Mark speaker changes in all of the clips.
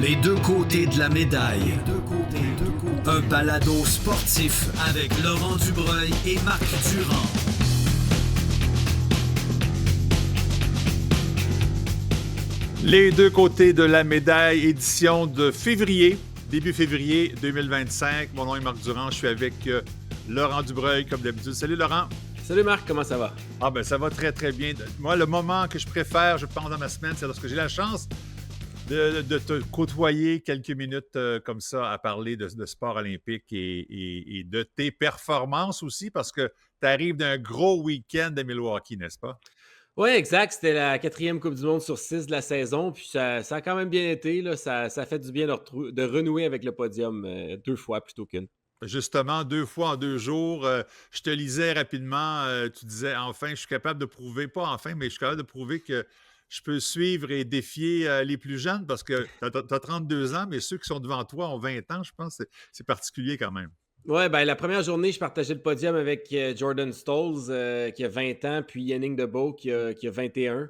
Speaker 1: Les deux côtés de la médaille. Un balado sportif avec Laurent Dubreuil et Marc Durand.
Speaker 2: Les deux côtés de la médaille, édition de février, début février 2025. Mon nom est Marc Durand, je suis avec Laurent Dubreuil comme d'habitude. Salut Laurent.
Speaker 3: Salut Marc, comment ça va?
Speaker 2: Ah ben ça va très très bien. Moi, le moment que je préfère, je pense dans ma semaine, c'est lorsque j'ai la chance de te côtoyer quelques minutes comme ça à parler de sport olympique et de tes performances aussi, parce que tu arrives d'un gros week-end de Milwaukee, n'est-ce pas?
Speaker 3: Oui, exact. C'était la 4e Coupe du Monde sur 6 de la saison. Puis ça a quand même bien été. Là. Ça fait du bien de renouer avec le podium 2 fois plutôt qu'une.
Speaker 2: Justement, 2 fois en 2 jours. Je te lisais rapidement. Tu disais, enfin, je suis capable de prouver, pas enfin, mais je suis capable de prouver que je peux suivre et défier les plus jeunes parce que tu as 32 ans, mais ceux qui sont devant toi ont 20 ans, je pense. C'est particulier quand même.
Speaker 3: Oui, ben la première journée, je partageais le podium avec Jordan Stolz qui a 20 ans, puis Yannick Debo qui a 21.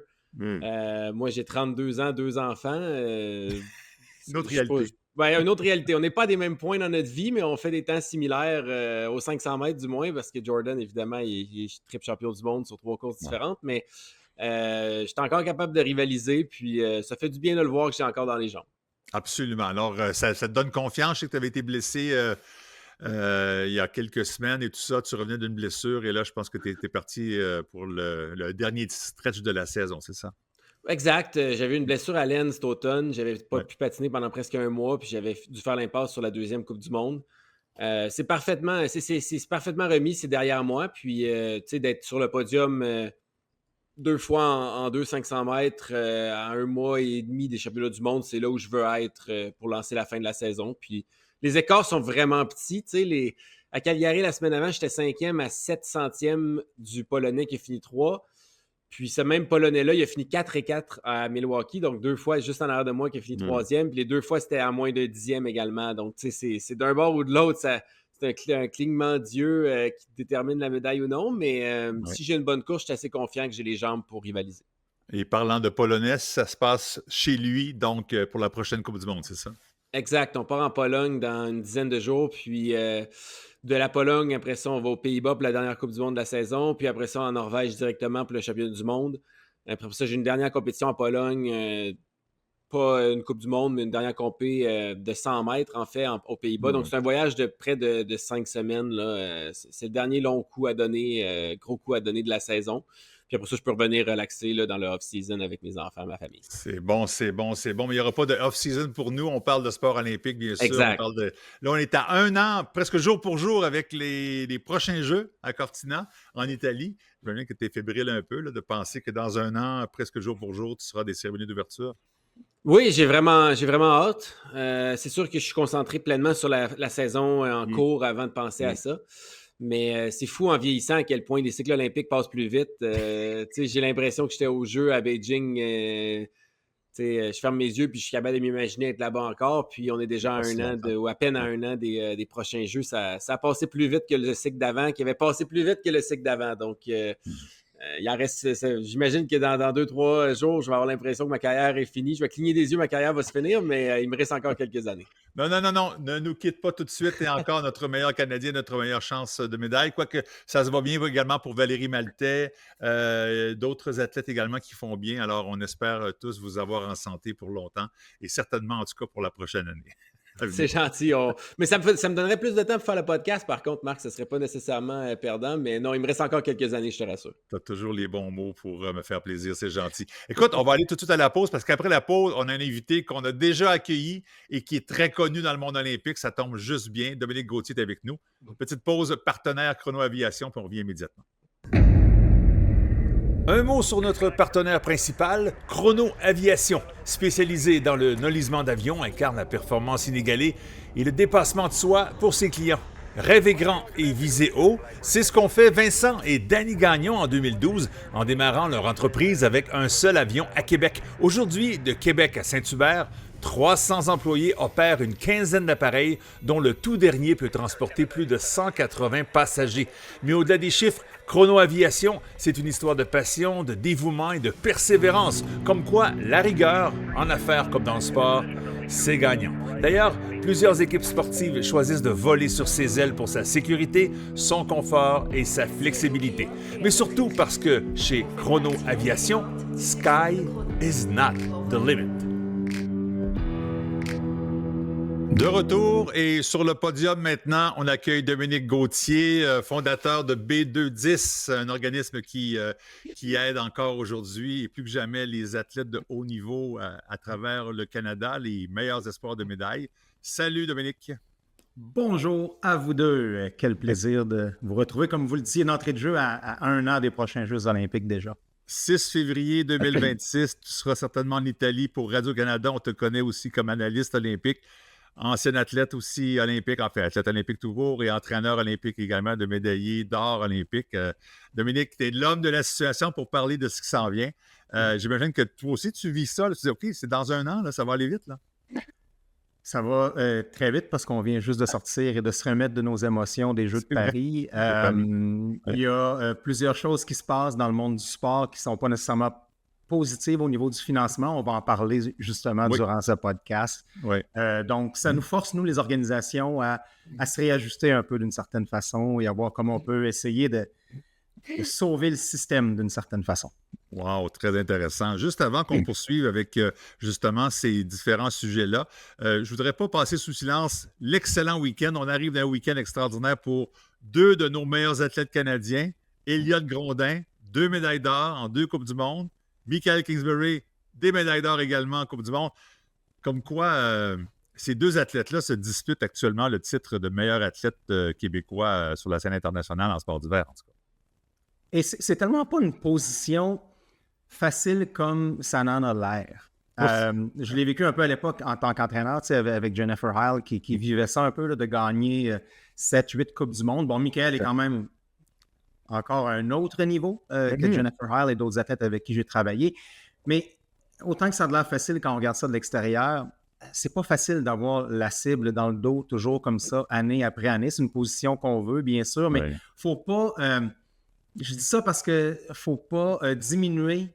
Speaker 3: Moi, j'ai 32 ans, 2 enfants.
Speaker 2: Une autre réalité.
Speaker 3: Une autre réalité. On n'est pas des mêmes points dans notre vie, mais on fait des temps similaires aux 500 mètres du moins, parce que Jordan, évidemment, il est triple champion du monde sur 3 courses différentes, mais j'étais encore capable de rivaliser, puis ça fait du bien de le voir que j'ai encore dans les jambes.
Speaker 2: Absolument. Alors, ça te donne confiance. Je sais que tu avais été blessé il y a quelques semaines et tout ça. Tu revenais d'une blessure et là, je pense que tu es parti pour le dernier stretch de la saison, c'est ça?
Speaker 3: Exact. J'avais une blessure à l'aine cet automne. J'avais pas pu patiner pendant presque un mois, puis j'avais dû faire l'impasse sur la 2e Coupe du Monde. C'est parfaitement remis, c'est derrière moi. Puis, tu sais, d'être sur le podium 2 fois en 2 500 mètres à 1 mois et demi des championnats du monde, c'est là où je veux être pour lancer la fin de la saison. Puis, les écarts sont vraiment petits. Tu sais, à Calgary, la semaine avant, j'étais 5e à 7 centièmes du Polonais qui a fini 3. Puis ce même Polonais-là, il a fini 4-4 à Milwaukee, donc 2 fois juste en arrière de moi qui a fini 3e. Puis les 2 fois, c'était à moins de 10e également. Donc, tu sais, c'est d'un bord ou de l'autre, c'est un clignement d'yeux qui détermine la médaille ou non. Mais si j'ai une bonne course, je suis assez confiant que j'ai les jambes pour rivaliser.
Speaker 2: Et parlant de Polonais, ça se passe chez lui, donc pour la prochaine Coupe du Monde, c'est ça?
Speaker 3: Exact. On part en Pologne dans une dizaine de jours, puis de la Pologne, après ça, on va aux Pays-Bas pour la dernière Coupe du Monde de la saison, puis après ça, en Norvège directement pour le championnat du monde. Après ça, j'ai une dernière compétition en Pologne, pas une Coupe du Monde, mais une dernière compé de 100 mètres, en fait, aux Pays-Bas. Donc, c'est un voyage de près de 5 semaines. Là. C'est le dernier long coup à donner, gros coup à donner de la saison. Puis après ça, je peux revenir relaxer là, dans le off-season avec mes enfants, ma famille.
Speaker 2: C'est bon. Mais il n'y aura pas de off-season pour nous. On parle de sport olympique, bien sûr.
Speaker 3: Exact.
Speaker 2: Là, on est à 1 an, presque jour pour jour, avec les prochains Jeux à Cortina, en Italie. Je veux bien que tu es fébrile un peu là, de penser que dans 1 an, presque jour pour jour, tu seras des cérémonies d'ouverture.
Speaker 3: Oui, j'ai vraiment hâte. C'est sûr que je suis concentré pleinement sur la saison en cours avant de penser à ça. Mais c'est fou en vieillissant à quel point les cycles olympiques passent plus vite. J'ai l'impression que j'étais au jeu à Beijing. Je ferme mes yeux puis je suis capable de m'imaginer être là-bas encore. Puis on est déjà à à peine à 1 an des prochains jeux. Ça a passé plus vite que le cycle d'avant, qui avait passé plus vite que le cycle d'avant. Donc, il en reste, j'imagine que dans 2-3 jours, je vais avoir l'impression que ma carrière est finie. Je vais cligner des yeux, ma carrière va se finir, mais il me reste encore quelques années.
Speaker 2: Non, ne nous quitte pas tout de suite. Et encore notre meilleur Canadien, notre meilleure chance de médaille. Quoique ça se va bien également pour Valérie Maltais, d'autres athlètes également qui font bien. Alors, on espère tous vous avoir en santé pour longtemps et certainement, en tout cas, pour la prochaine année.
Speaker 3: C'est gentil. Mais ça me donnerait plus de temps pour faire le podcast, par contre, Marc. Ce ne serait pas nécessairement perdant. Mais non, il me reste encore quelques années, je te rassure.
Speaker 2: Tu as toujours les bons mots pour me faire plaisir. C'est gentil. Écoute, on va aller tout de suite à la pause parce qu'après la pause, on a un invité qu'on a déjà accueilli et qui est très connu dans le monde olympique. Ça tombe juste bien. Dominique Gauthier est avec nous. Petite pause partenaire Chrono Aviation, puis on revient immédiatement. Un mot sur notre partenaire principal, Chrono Aviation, spécialisé dans le nolisement d'avions, incarne la performance inégalée et le dépassement de soi pour ses clients. Rêvez grand et visez haut, c'est ce qu'ont fait Vincent et Danny Gagnon en 2012 en démarrant leur entreprise avec un seul avion à Québec. Aujourd'hui, de Québec à Saint-Hubert, 300 employés opèrent une quinzaine d'appareils dont le tout dernier peut transporter plus de 180 passagers. Mais au-delà des chiffres, Chrono Aviation, c'est une histoire de passion, de dévouement et de persévérance. Comme quoi, la rigueur, en affaires comme dans le sport, c'est gagnant. D'ailleurs, plusieurs équipes sportives choisissent de voler sur ses ailes pour sa sécurité, son confort et sa flexibilité. Mais surtout parce que chez Chrono Aviation, sky is not the limit. De retour et sur le podium maintenant, on accueille Dominique Gauthier, fondateur de B210, un organisme qui aide encore aujourd'hui et plus que jamais les athlètes de haut niveau à travers le Canada, les meilleurs espoirs de médailles. Salut Dominique.
Speaker 4: Bonjour à vous deux. Quel plaisir de vous retrouver. Comme vous le disiez, d'entrée de jeu à 1 an des prochains Jeux olympiques déjà.
Speaker 2: 6 février 2026, tu seras certainement en Italie pour Radio-Canada. On te connaît aussi comme analyste olympique. Ancien athlète aussi olympique, enfin athlète olympique tout court et entraîneur olympique également de médaillé d'or olympique. Dominique, tu es l'homme de la situation pour parler de ce qui s'en vient. J'imagine que toi aussi, tu vis ça. Là. Tu dis, OK, c'est dans 1 an, là, ça va aller vite. Là.
Speaker 4: Ça va très vite parce qu'on vient juste de sortir et de se remettre de nos émotions des Jeux de Paris. Il y a plusieurs choses qui se passent dans le monde du sport qui ne sont pas nécessairement positives au niveau du financement. On va en parler justement durant ce podcast.
Speaker 2: Oui.
Speaker 4: Donc, ça nous force, nous, les organisations, à se réajuster un peu d'une certaine façon et à voir comment on peut essayer de sauver le système d'une certaine façon.
Speaker 2: Wow, très intéressant. Juste avant qu'on poursuive avec justement ces différents sujets-là, je ne voudrais pas passer sous silence l'excellent week-end. On arrive d'un week-end extraordinaire pour 2 de nos meilleurs athlètes canadiens. Elliott Grondin, 2 médailles d'or en 2 Coupes du Monde. Michael Kingsbury, des médailles d'or également en Coupe du Monde. Comme quoi, ces 2 athlètes-là se disputent actuellement le titre de meilleur athlète québécois sur la scène internationale en sport d'hiver, en tout cas.
Speaker 4: Et c'est tellement pas une position facile comme ça en a l'air. Je l'ai vécu un peu à l'époque en tant qu'entraîneur, avec Jennifer Heil qui vivait ça un peu, là, de gagner 7-8 Coupes du Monde. Bon, Michael est quand même encore à un autre niveau que Jennifer Heil et d'autres athlètes avec qui j'ai travaillé. Mais autant que ça a l'air facile quand on regarde ça de l'extérieur, c'est pas facile d'avoir la cible dans le dos toujours comme ça, année après année. C'est une position qu'on veut, bien sûr, mais faut pas... je dis ça parce qu'il ne faut pas diminuer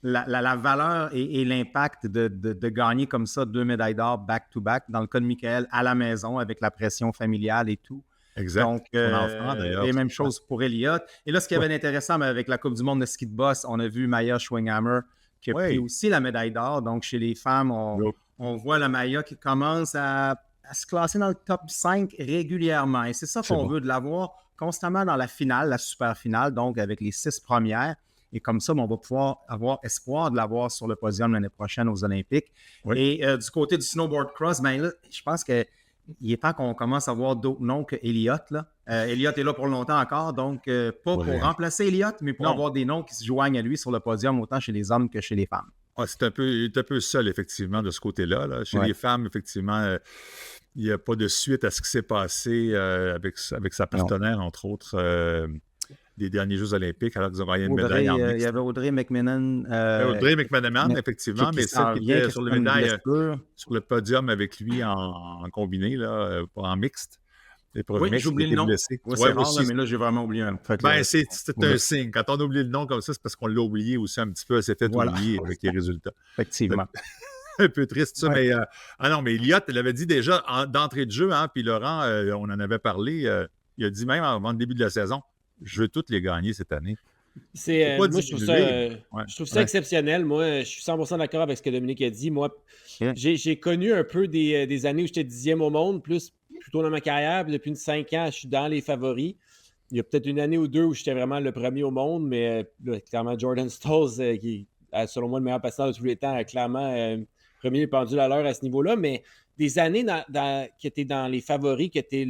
Speaker 4: la valeur et l'impact de gagner comme ça 2 médailles d'or back-to-back, dans le cas de Michael, à la maison, avec la pression familiale et tout.
Speaker 2: Exact.
Speaker 4: Donc,
Speaker 2: son enfant, d'ailleurs.
Speaker 4: les mêmes choses pour Elliott. Et là, ce qui avait d'intéressant, avec la Coupe du monde de ski de boss, on a vu Maya Schwinghammer qui a pris aussi la médaille d'or. Donc, chez les femmes, on voit la Maya qui commence à se classer dans le top 5 régulièrement. Et c'est ça qu'on veut, de l'avoir constamment dans la finale, la super finale, donc avec les 6 premières. Et comme ça, on va pouvoir avoir espoir de l'avoir sur le podium l'année prochaine aux Olympiques. Oui. Et du côté du snowboard cross, là, je pense qu'il est temps qu'on commence à voir d'autres noms que Elliott. Elliott est là pour longtemps encore, donc pas pour remplacer Elliott, mais pour avoir des noms qui se joignent à lui sur le podium, autant chez les hommes que chez les femmes.
Speaker 2: Ah, il est un peu seul, effectivement, de ce côté-là. Là. Chez les femmes, effectivement, il n'y a pas de suite à ce qui s'est passé avec sa partenaire, entre autres, des derniers Jeux olympiques, alors qu'ils ont gagné une médaille en mixte.
Speaker 4: Il y avait Audrey McMenamin.
Speaker 2: Audrey McMenamin, effectivement, mais celle qui était sur le médaille, sur le podium avec lui en combiné, là, en mixte.
Speaker 4: J'ai oublié le nom. C'est rare, mais là, j'ai vraiment oublié un.
Speaker 2: C'est un signe. Quand on oublie le nom comme ça, c'est parce qu'on l'a oublié aussi un petit peu. Elle s'est fait oublier avec les résultats.
Speaker 4: Effectivement.
Speaker 2: Un peu triste, ça. Mais mais Elliott, elle avait dit déjà d'entrée de jeu, puis Laurent, on en avait parlé, il a dit même avant le début de la saison, je veux toutes les gagner cette année.
Speaker 3: Moi, je trouve ça exceptionnel. Moi, je suis 100% d'accord avec ce que Dominique a dit. Moi, j'ai connu un peu des années où j'étais 10e au monde, plutôt dans ma carrière. Puis depuis 5 ans, je suis dans les favoris. Il y a peut-être une année ou 2 où j'étais vraiment le premier au monde, mais clairement, Jordan Stolz, qui est selon moi le meilleur passeur de tous les temps, clairement premier pendule à l'heure à ce niveau-là. Mais des années qui étaient dans les favoris, qui étaient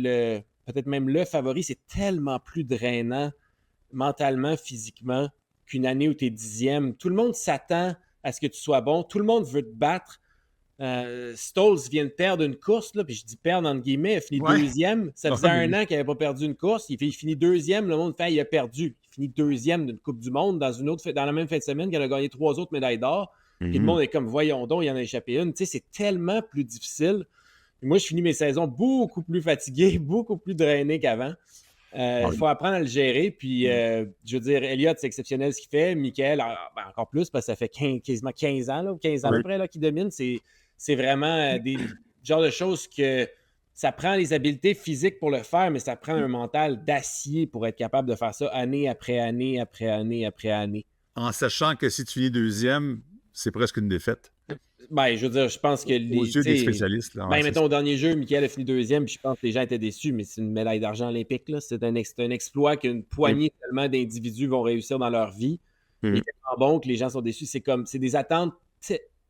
Speaker 3: peut-être même le favori, c'est tellement plus drainant mentalement, physiquement, qu'une année où tu es 10e. Tout le monde s'attend à ce que tu sois bon. Tout le monde veut te battre. Stolz vient de perdre une course, là, puis je dis perdre entre guillemets, il a fini 2e. Ça faisait 1 an qu'il n'avait pas perdu une course. Il finit 2e. Le monde fait il a perdu. Il finit 2e d'une Coupe du Monde dans la même fin de semaine qu'il a gagné 3 autres médailles d'or. Puis le monde est comme, voyons donc, il en a échappé une. Tu sais, c'est tellement plus difficile. Et moi, je finis mes saisons beaucoup plus fatigué, beaucoup plus drainé qu'avant. Il faut apprendre à le gérer. Puis, je veux dire, Elliott, c'est exceptionnel ce qu'il fait. Michael, encore plus, parce que ça fait quasiment 15 ans, 15 ans à peu près qu'il domine. C'est c'est vraiment des genres de choses que ça prend les habiletés physiques pour le faire, mais ça prend un mental d'acier pour être capable de faire ça année après année, après année, après année.
Speaker 2: En sachant que si tu finis deuxième, c'est presque une défaite.
Speaker 3: Ben, je veux dire, je pense que
Speaker 2: Aux yeux des spécialistes. Là,
Speaker 3: mettons, au dernier jeu, Michael a fini deuxième, puis je pense que les gens étaient déçus, mais c'est une médaille d'argent olympique. Là. C'est un exploit qu'une poignée tellement d'individus vont réussir dans leur vie. Il est tellement bon que les gens sont déçus. C'est des attentes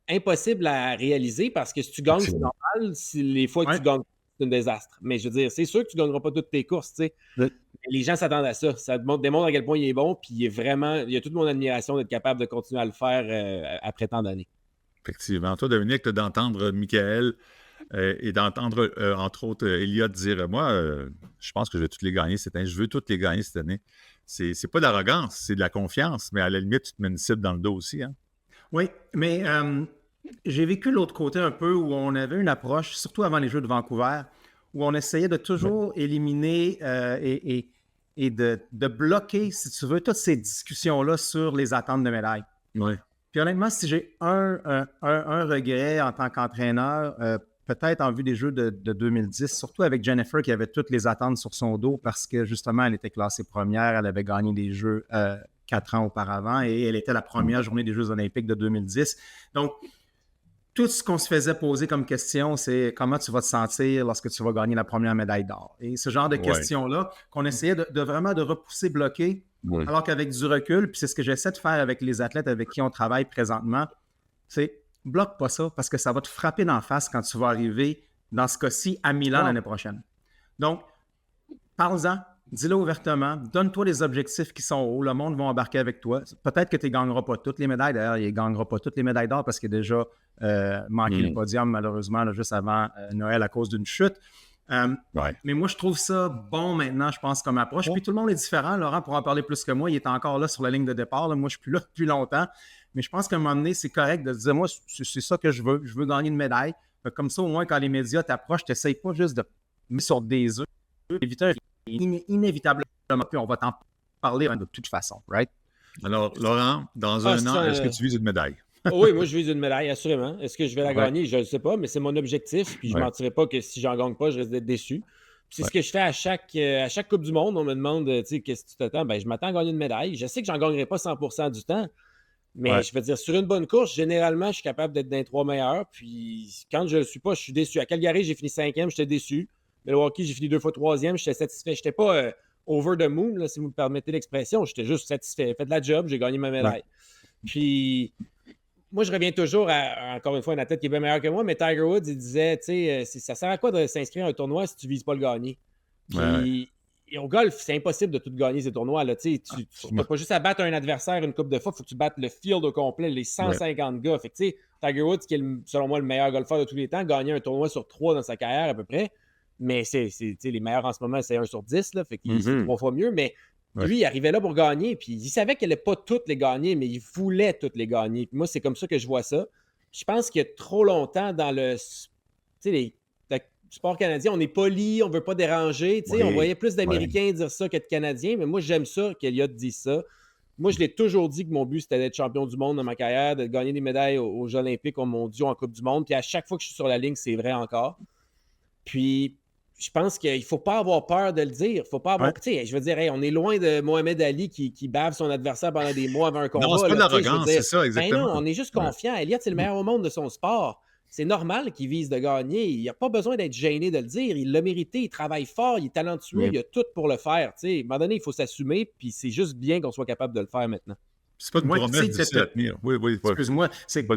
Speaker 3: impossibles à réaliser parce que si tu gagnes, c'est normal. Si les fois que tu gagnes, c'est un désastre. Mais je veux dire, c'est sûr que tu ne gagneras pas toutes tes courses. Les gens s'attendent à ça. Ça démontre à quel point il est bon, puis il a toute mon admiration d'être capable de continuer à le faire après tant d'années.
Speaker 2: Effectivement. Toi, Dominique, d'entendre Michael et d'entendre, entre autres, Elliott dire « Moi, je pense que je vais toutes les gagner cette année. Je veux toutes les gagner cette année. » C'est pas de l'arrogance, c'est de la confiance. Mais à la limite, tu te mets une cible dans le dos aussi. Hein?
Speaker 4: Oui, mais j'ai vécu l'autre côté un peu où on avait une approche, surtout avant les Jeux de Vancouver, où on essayait de toujours éliminer et de bloquer, si tu veux, toutes ces discussions-là sur les attentes de médailles.
Speaker 2: Oui.
Speaker 4: Puis honnêtement, si j'ai un regret en tant qu'entraîneur, peut-être en vue des Jeux de 2010, surtout avec Jennifer qui avait toutes les attentes sur son dos parce que justement, elle était classée première, elle avait gagné des Jeux 4 ans auparavant et elle était la première journée des Jeux olympiques de 2010. Donc, tout ce qu'on se faisait poser comme question, c'est comment tu vas te sentir lorsque tu vas gagner la première médaille d'or. Et ce genre de questions-là qu'on essayait de vraiment de repousser, bloquer, alors qu'avec du recul, puis c'est ce que j'essaie de faire avec les athlètes avec qui on travaille présentement, c'est bloque pas ça parce que ça va te frapper d'en face quand tu vas arriver, dans ce cas-ci, à Milan l'année prochaine. Donc, parle-en. Dis-le ouvertement, donne-toi des objectifs qui sont hauts, le monde va embarquer avec toi. Peut-être que tu ne gagneras pas toutes les médailles, d'ailleurs, il ne gagnera pas toutes les médailles d'or parce qu'il a déjà manqué le podium, malheureusement, là, juste avant Noël à cause d'une chute. Mais moi, je trouve ça bon maintenant, je pense, comme approche. Puis tout le monde est différent. Laurent pourra en parler plus que moi. Il est encore là sur la ligne de départ. Là. Moi, je ne suis plus là depuis longtemps. Mais je pense qu'à un moment donné, c'est correct de se dire, moi, c'est ça que je veux. Je veux gagner une médaille. Comme ça, au moins, quand les médias t'approchent, tu n'essayes pas juste de mettre sur des œufs, éviter inévitablement, puis on va t'en parler de toute façon, right?
Speaker 2: Alors, Laurent, dans un an, est-ce que tu vises une médaille?
Speaker 3: Oui, moi, je vise une médaille, assurément. Est-ce que je vais la gagner? Je ne sais pas, mais c'est mon objectif. Puis je ne mentirais pas que si j'en gagne pas, je risque d'être déçu. Puis c'est ce que je fais à chaque Coupe du Monde. On me demande, tu sais, qu'est-ce que tu t'attends? Ben, je m'attends à gagner une médaille. Je sais que j'en gagnerai pas 100% du temps. Mais je veux dire, sur une bonne course, généralement, je suis capable d'être dans les 3 meilleurs. Puis quand je ne le suis pas, je suis déçu. À Calgary, j'ai fini 5e, j'étais déçu. Milwaukee, j'ai fini 2 fois 3e, j'étais satisfait. Je n'étais pas over the moon, là, si vous me permettez l'expression. J'étais juste satisfait. J'ai fait de la job, j'ai gagné ma médaille. Puis, moi, je reviens toujours à, encore une fois, un athlète qui est bien meilleur que moi, mais Tiger Woods, il disait, tu sais, ça sert à quoi de s'inscrire à un tournoi si tu ne vises pas le gagner? Puis, et au golf, c'est impossible de tout gagner ces tournois-là. Tu n'as pas juste à battre un adversaire une couple de fois, il faut que tu battes le field au complet, les 150 gars. Fait que, tu sais, Tiger Woods, qui est, selon moi, le meilleur golfeur de tous les temps, gagné un tournoi sur 3 dans sa carrière à peu près. Mais les meilleurs en ce moment, c'est 1 sur 10, là, fait qu'il c'est 3 fois mieux. Mais lui, il arrivait là pour gagner. Puis il savait qu'il n'allait pas toutes les gagner, mais il voulait toutes les gagner. Puis moi, c'est comme ça que je vois ça. Je pense qu'il y a trop longtemps dans le sport canadien, on est poli, on ne veut pas déranger. On voyait plus d'Américains dire ça que de Canadiens, mais moi, j'aime ça qu'Elliott dise ça. Moi, je l'ai toujours dit que mon but, c'était d'être champion du monde dans ma carrière, de gagner des médailles aux Jeux olympiques, aux mondiaux, en Coupe du monde. Puis à chaque fois que je suis sur la ligne, c'est vrai encore. Puis je pense qu'il ne faut pas avoir peur de le dire. Faut pas avoir. Je veux dire, on est loin de Mohamed Ali qui bave son adversaire pendant des mois avant un combat.
Speaker 2: Non, c'est pas de l'arrogance, c'est ça, exactement.
Speaker 3: Ben non, on est juste confiant. Elliott, c'est le meilleur au monde de son sport. C'est normal qu'il vise de gagner. Il n'a pas besoin d'être gêné de le dire. Il l'a mérité, il travaille fort, il est talentueux, il a tout pour le faire. À un moment donné, il faut s'assumer, puis c'est juste bien qu'on soit capable de le faire maintenant.
Speaker 2: C'est pas une promesse difficile à tenir. Oui.
Speaker 4: Excuse-moi, c'est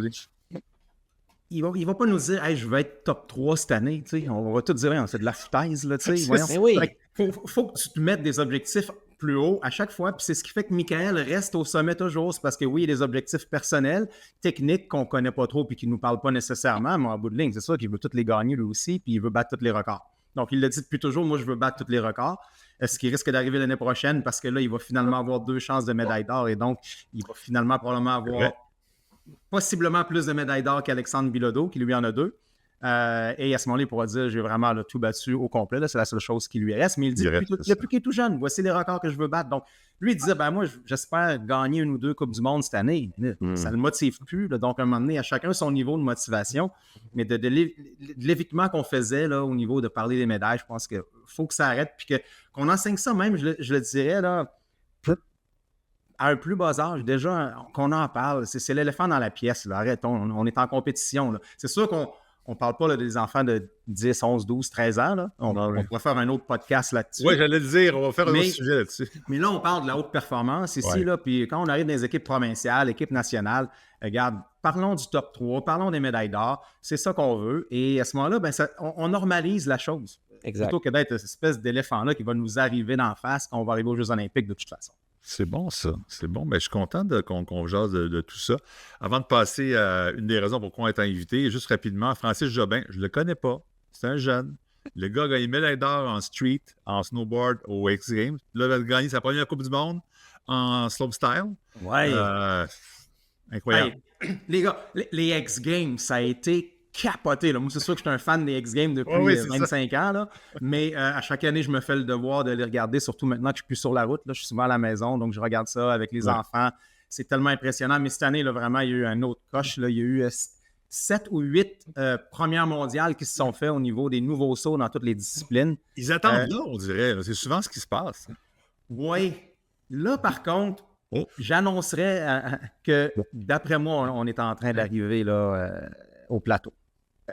Speaker 4: il va pas nous dire hey, je vais être top 3 cette année. On va tout dire c'est de la foutaise. Là, faut que tu te mettes des objectifs plus haut à chaque fois. Puis c'est ce qui fait que Michael reste au sommet toujours. C'est parce que oui, il y a des objectifs personnels, techniques qu'on ne connaît pas trop et qui ne nous parlent pas nécessairement. Mais en bout de ligne, c'est ça qu'il veut toutes les gagner lui aussi. Puis il veut battre tous les records. Donc il l'a dit depuis toujours, moi je veux battre tous les records. Est-ce qu'il risque d'arriver l'année prochaine? Parce que là, il va finalement avoir 2 chances de médaille d'or. Et donc, il va finalement probablement avoir possiblement plus de médailles d'or qu'Alexandre Bilodeau, qui lui en a 2. Et à ce moment-là, il pourra dire j'ai vraiment là, tout battu au complet. Là, c'est la seule chose qui lui reste. Mais il dit depuis qu'il est tout jeune, voici les records que je veux battre. Donc, lui, il disait moi, j'espère gagner une ou deux Coupes du Monde cette année. Ça ne le motive plus. Là. Donc, à un moment donné, à chacun son niveau de motivation. Mais de l'évitement qu'on faisait là, au niveau de parler des médailles, je pense qu'il faut que ça arrête. Puis qu'on enseigne ça même, je le dirais, là, à un plus bas âge, déjà, qu'on en parle. C'est l'éléphant dans la pièce. Là. Arrêtons, on est en compétition. Là. C'est sûr qu'on ne parle pas là, des enfants de 10, 11, 12, 13 ans. Là. On pourrait faire un autre podcast là-dessus.
Speaker 2: Oui, j'allais le dire. On va faire un autre sujet là-dessus.
Speaker 4: Mais là, on parle de la haute performance ici. Là, puis quand on arrive dans les équipes provinciales, équipes nationales, regarde, parlons du top 3, parlons des médailles d'or. C'est ça qu'on veut. Et à ce moment-là, on normalise la chose.
Speaker 3: Exact.
Speaker 4: Plutôt que d'être cette espèce d'éléphant-là qui va nous arriver d'en face quand on va arriver aux Jeux olympiques de toute façon.
Speaker 2: C'est bon, ça. C'est bon. Mais je suis content qu'on jase de tout ça. Avant de passer à une des raisons pourquoi on est invité, juste rapidement, Francis Jobin, je ne le connais pas. C'est un jeune. Le gars a gagné médaille d'or en street, en snowboard aux X Games. Là, il a gagné sa première Coupe du Monde en slopestyle.
Speaker 4: Ouais.
Speaker 2: Incroyable.
Speaker 4: Hey, les gars, les X Games, ça a été capoté. Là. Moi, c'est sûr que je suis un fan des X Games depuis 25 ans. Là. Mais à chaque année, je me fais le devoir de les regarder, surtout maintenant que je suis plus sur la route. Là, je suis souvent à la maison, donc je regarde ça avec les enfants. C'est tellement impressionnant. Mais cette année, là, vraiment, il y a eu un autre coche. Là. Il y a eu 7 ou 8 premières mondiales qui se sont faites au niveau des nouveaux sauts dans toutes les disciplines.
Speaker 2: Ils attendent là, on dirait. C'est souvent ce qui se passe.
Speaker 4: Oui. Là, par contre, j'annoncerais que, d'après moi, on est en train d'arriver là, au plateau.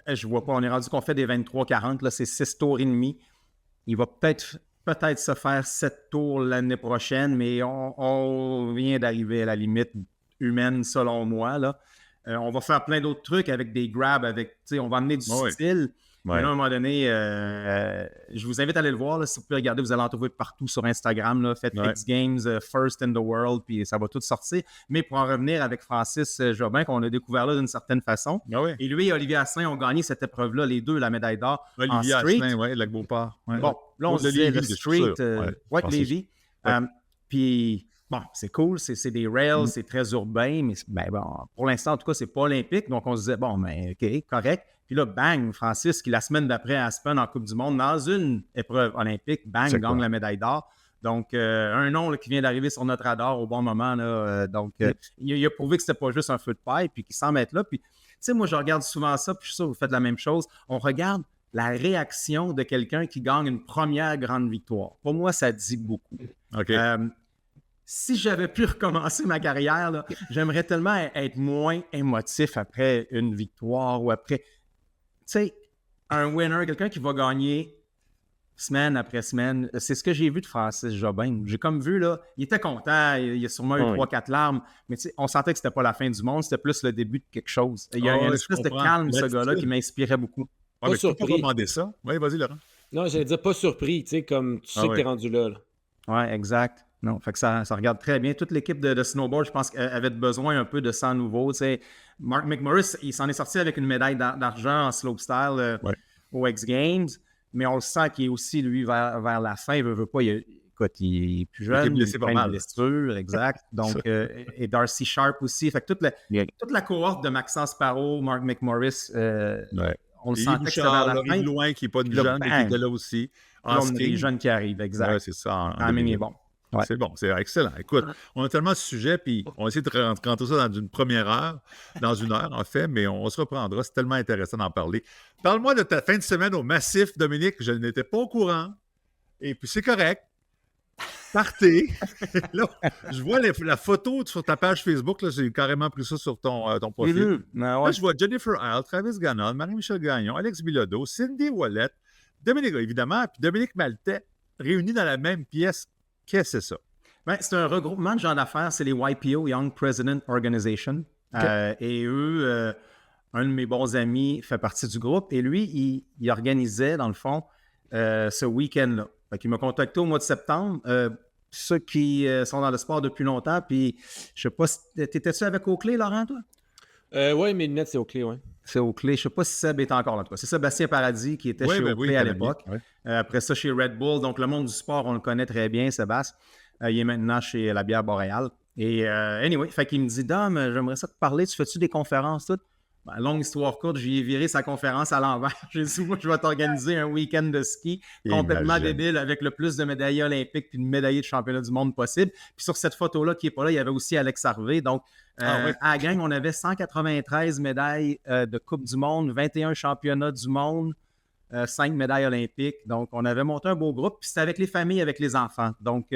Speaker 4: Je vois pas, on est rendu qu'on fait des 23-40, là, c'est 6 tours et demi. Il va peut-être se faire 7 tours l'année prochaine, mais on vient d'arriver à la limite humaine, selon moi. Là. On va faire plein d'autres trucs avec des grabs, on va amener du style. Mais là, à un moment donné, je vous invite à aller le voir. Là, si vous pouvez regarder, vous allez en trouver partout sur Instagram. Là, faites X Games, First in the World, puis ça va tout sortir. Mais pour en revenir avec Francis Jobin, qu'on a découvert là d'une certaine façon. Et lui et Olivier Asselin ont gagné cette épreuve-là, les deux, la médaille d'or.
Speaker 2: Olivier Asselin, oui, Lac-Beauport.
Speaker 4: Bon, là, on se disait le street, Lévis. Puis, bon, c'est cool, c'est des rails, c'est très urbain, mais pour l'instant, en tout cas, c'est pas olympique. Donc, on se disait, OK, correct. Puis là, bang, Francis, qui la semaine d'après à Aspen en Coupe du Monde, dans une épreuve olympique, bang, gagne la médaille d'or. Donc, un nom là, qui vient d'arriver sur notre radar au bon moment. Là, il a prouvé que c'était pas juste un feu de paille, puis qu'il semble être là. Puis, tu sais, moi, je regarde souvent ça, puis je suis sûr que vous faites la même chose. On regarde la réaction de quelqu'un qui gagne une première grande victoire. Pour moi, ça dit beaucoup.
Speaker 2: OK.
Speaker 4: Si j'avais pu recommencer ma carrière, là, j'aimerais tellement être moins émotif après une victoire ou après... Tu sais, un winner, quelqu'un qui va gagner semaine après semaine, c'est ce que j'ai vu de Francis Jobin. J'ai comme vu, là, il était content, il a sûrement eu 3-4 larmes, mais tu sais, on sentait que c'était pas la fin du monde, c'était plus le début de quelque chose. Il y a une espèce de calme, ce gars-là, qui m'inspirait beaucoup.
Speaker 3: Pas surpris.
Speaker 2: Tu peux demander ça. Oui, vas-y, Laurent.
Speaker 3: Non, j'allais dire pas surpris, tu sais, comme tu sais que t'es rendu là.
Speaker 4: Oui, exact. Non, fait que ça regarde très bien. Toute l'équipe de snowboard, je pense qu'elle avait besoin un peu de sang nouveau. Tu sais, Mark McMorris, il s'en est sorti avec une médaille d'argent en slopestyle aux X Games, mais on le sent qu'il est aussi, lui, vers la fin, il veut pas. Écoute, il est plus jeune, il a plein de blessures, exact. Donc, et Darcy Sharp aussi. Fait que toute la cohorte de Maxence Parot, Mark McMorris, on le sentait que c'était vers la fin.
Speaker 2: Loin, qui n'est pas de jeune, mais qui était là aussi.
Speaker 4: On a des jeunes qui arrivent, exact.
Speaker 2: Oui, c'est ça.
Speaker 4: Il est bon.
Speaker 2: Ouais. C'est bon, c'est excellent. Écoute, on a tellement de sujets, puis on va essayer de rentrer ça dans une première heure, dans une heure en fait, mais on se reprendra. C'est tellement intéressant d'en parler. Parle-moi de ta fin de semaine au Massif, Dominique. Je n'étais pas au courant. Et puis c'est correct. Partez. Là, je vois la photo sur ta page Facebook. Là, j'ai carrément pris ça sur ton profil. Là, je vois Jennifer Isle, Travis Gannon, Marie-Michel Gagnon, Alex Bilodeau, Cindy Ouellet, Dominique, évidemment, puis Dominique Maltais, réunis dans la même pièce. Qu'est-ce que c'est ça?
Speaker 4: Ben, c'est un regroupement de gens d'affaires, c'est les YPO, Young President Organization. Okay. Et eux, un de mes bons amis fait partie du groupe et lui, il organisait, dans le fond, ce week-end-là. Fait qu'il m'a contacté au mois de septembre. Ceux qui sont dans le sport depuis longtemps, puis je sais pas, t'étais-tu avec Oakley, Laurent, toi?
Speaker 3: Oui, mes lunettes, c'est Oakley, oui.
Speaker 4: C'est Oakley. Je ne sais pas si Seb est encore là. C'est Sébastien Paradis qui était chez Oakley à l'époque. Après ça, chez Red Bull. Donc, le monde du sport, on le connaît très bien, Sébastien. Il est maintenant chez la bière Boréal. Et anyway, fait qu'il me dit, Dom, j'aimerais ça te parler. Tu fais-tu des conférences, tout? Ben, longue histoire courte, j'y ai viré sa conférence à l'envers. J'ai dit, moi, je vais t'organiser un week-end de ski complètement débile avec le plus de médaillés olympiques puis de médaillés de championnat du monde possible. Puis sur cette photo-là qui n'est pas là, il y avait aussi Alex Harvey. Donc, à la gang, on avait 193 médailles de Coupe du monde, 21 championnats du monde, 5 médailles olympiques. Donc, on avait monté un beau groupe. Puis c'était avec les familles, avec les enfants. Donc,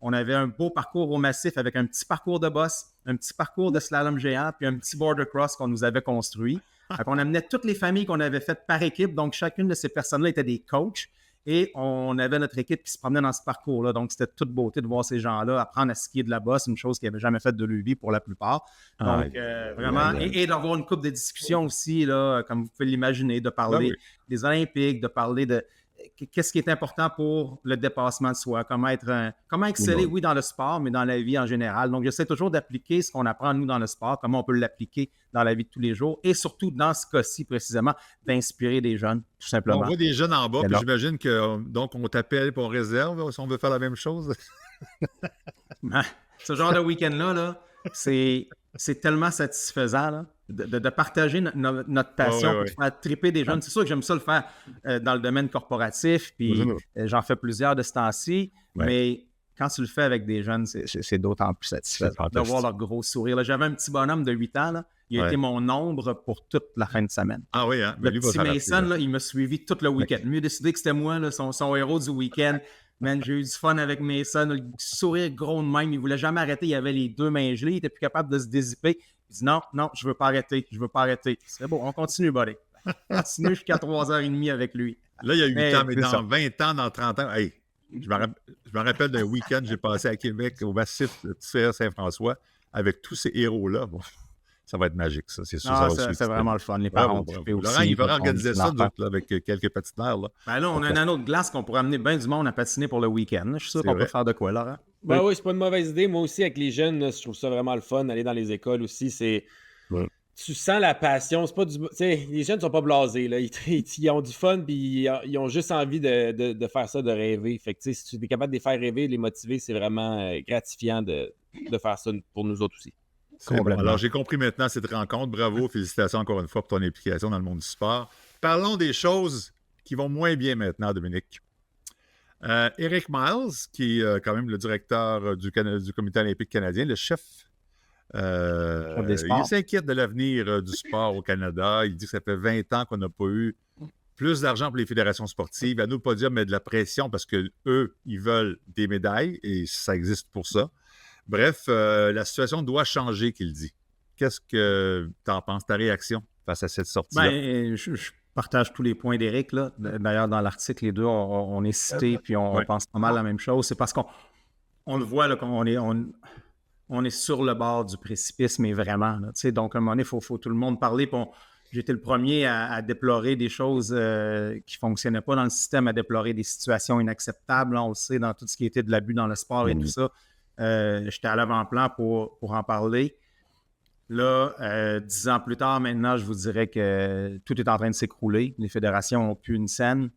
Speaker 4: on avait un beau parcours au massif avec un petit parcours de boss, un petit parcours de slalom géant, puis un petit border cross qu'on nous avait construit. Donc, on amenait toutes les familles qu'on avait faites par équipe. Donc, chacune de ces personnes-là était des coachs. Et on avait notre équipe qui se promenait dans ce parcours-là. Donc, c'était toute beauté de voir ces gens-là apprendre à skier de la bosse, une chose qu'ils n'avaient jamais faite de leur vie pour la plupart. Donc, vraiment, et d'avoir une couple de discussions aussi, là, comme vous pouvez l'imaginer, de parler des Olympiques, de parler de qu'est-ce qui est important pour le dépassement de soi, comment exceller, oui, dans le sport, mais dans la vie en général. Donc, j'essaie toujours d'appliquer ce qu'on apprend, nous, dans le sport, comment on peut l'appliquer dans la vie de tous les jours, et surtout, dans ce cas-ci, précisément, d'inspirer des jeunes, tout simplement.
Speaker 5: On voit des jeunes en bas, puis j'imagine que, donc, on t'appelle et on réserve, si on veut faire la même chose.
Speaker 4: Ce genre de week-end-là, là, c'est tellement satisfaisant là, de partager notre passion pour faire triper des jeunes. C'est sûr que j'aime ça le faire dans le domaine corporatif, puis j'en fais plusieurs de ce temps-ci, mais quand tu le fais avec des jeunes, c'est d'autant plus satisfaisant de voir leur gros sourire. Là, j'avais un petit bonhomme de 8 ans, là, il a été mon ombre pour toute la fin de semaine.
Speaker 5: Ah oui, hein?
Speaker 4: Le petit Mason, là, il m'a suivi tout le week-end. Lui a décidé que c'était moi, là, son héros du week-end. Man, j'ai eu du fun avec Mason, le sourire gros de même, il voulait jamais arrêter, il avait les deux mains gelées, il était plus capable de se dézipper. Il dit non, je veux pas arrêter. C'est bon, on continue, buddy. On continue jusqu'à 3h30 avec lui.
Speaker 5: Là, il y a 8 ans, mais dans 20 ans, dans 30 ans, hey, je me rappelle d'un week-end que j'ai passé à Québec, au massif de Saint-François, avec tous ces héros-là. Bon, ça va être magique, ça, c'est sûr.
Speaker 4: C'est vraiment le fun, les parents.
Speaker 5: Laurent, il va organiser ça, là, avec quelques petites nerfs. Là.
Speaker 4: Ben là, on a un anneau de glace qu'on pourrait amener bien du monde à patiner pour le week-end. Je suis sûr qu'on peut faire de quoi, Laurent?
Speaker 3: Ben oui, c'est pas une mauvaise idée. Moi aussi, avec les jeunes, là, je trouve ça vraiment le fun. Aller dans les écoles aussi, c'est... Tu sens la passion. C'est pas du... les jeunes sont pas blasés. Là. Ils ont du fun, puis ils ont juste envie de faire ça, de rêver. Fait que si tu es capable de les faire rêver, de les motiver, c'est vraiment gratifiant de faire ça pour nous autres aussi.
Speaker 5: Bon. Alors, j'ai compris maintenant cette rencontre. Bravo, félicitations encore une fois pour ton implication dans le monde du sport. Parlons des choses qui vont moins bien maintenant, Dominique. Eric Miles, qui est quand même le directeur du Comité olympique canadien, le chef, il s'inquiète de l'avenir du sport au Canada. Il dit que ça fait 20 ans qu'on n'a pas eu plus d'argent pour les fédérations sportives. À nous, pas dire, mais de la pression parce qu'eux, ils veulent des médailles et ça existe pour ça. Bref, la situation doit changer, qu'il dit. Qu'est-ce que tu en penses, ta réaction face à cette sortie-là?
Speaker 4: Ben, je partage tous les points d'Éric. Là. D'ailleurs, dans l'article, les deux, on est cités, puis on pense pas mal la même chose. C'est parce qu'on le voit, là, on est sur le bord du précipice, mais vraiment. Là, donc, à un moment donné, il faut tout le monde parler. J'étais le premier à déplorer des choses qui ne fonctionnaient pas dans le système, à déplorer des situations inacceptables. Là, on le sait, dans tout ce qui était de l'abus dans le sport et tout ça. J'étais à l'avant-plan pour en parler. Là, 10 ans plus tard, maintenant, je vous dirais que tout est en train de s'écrouler. Les fédérations n'ont plus une scène.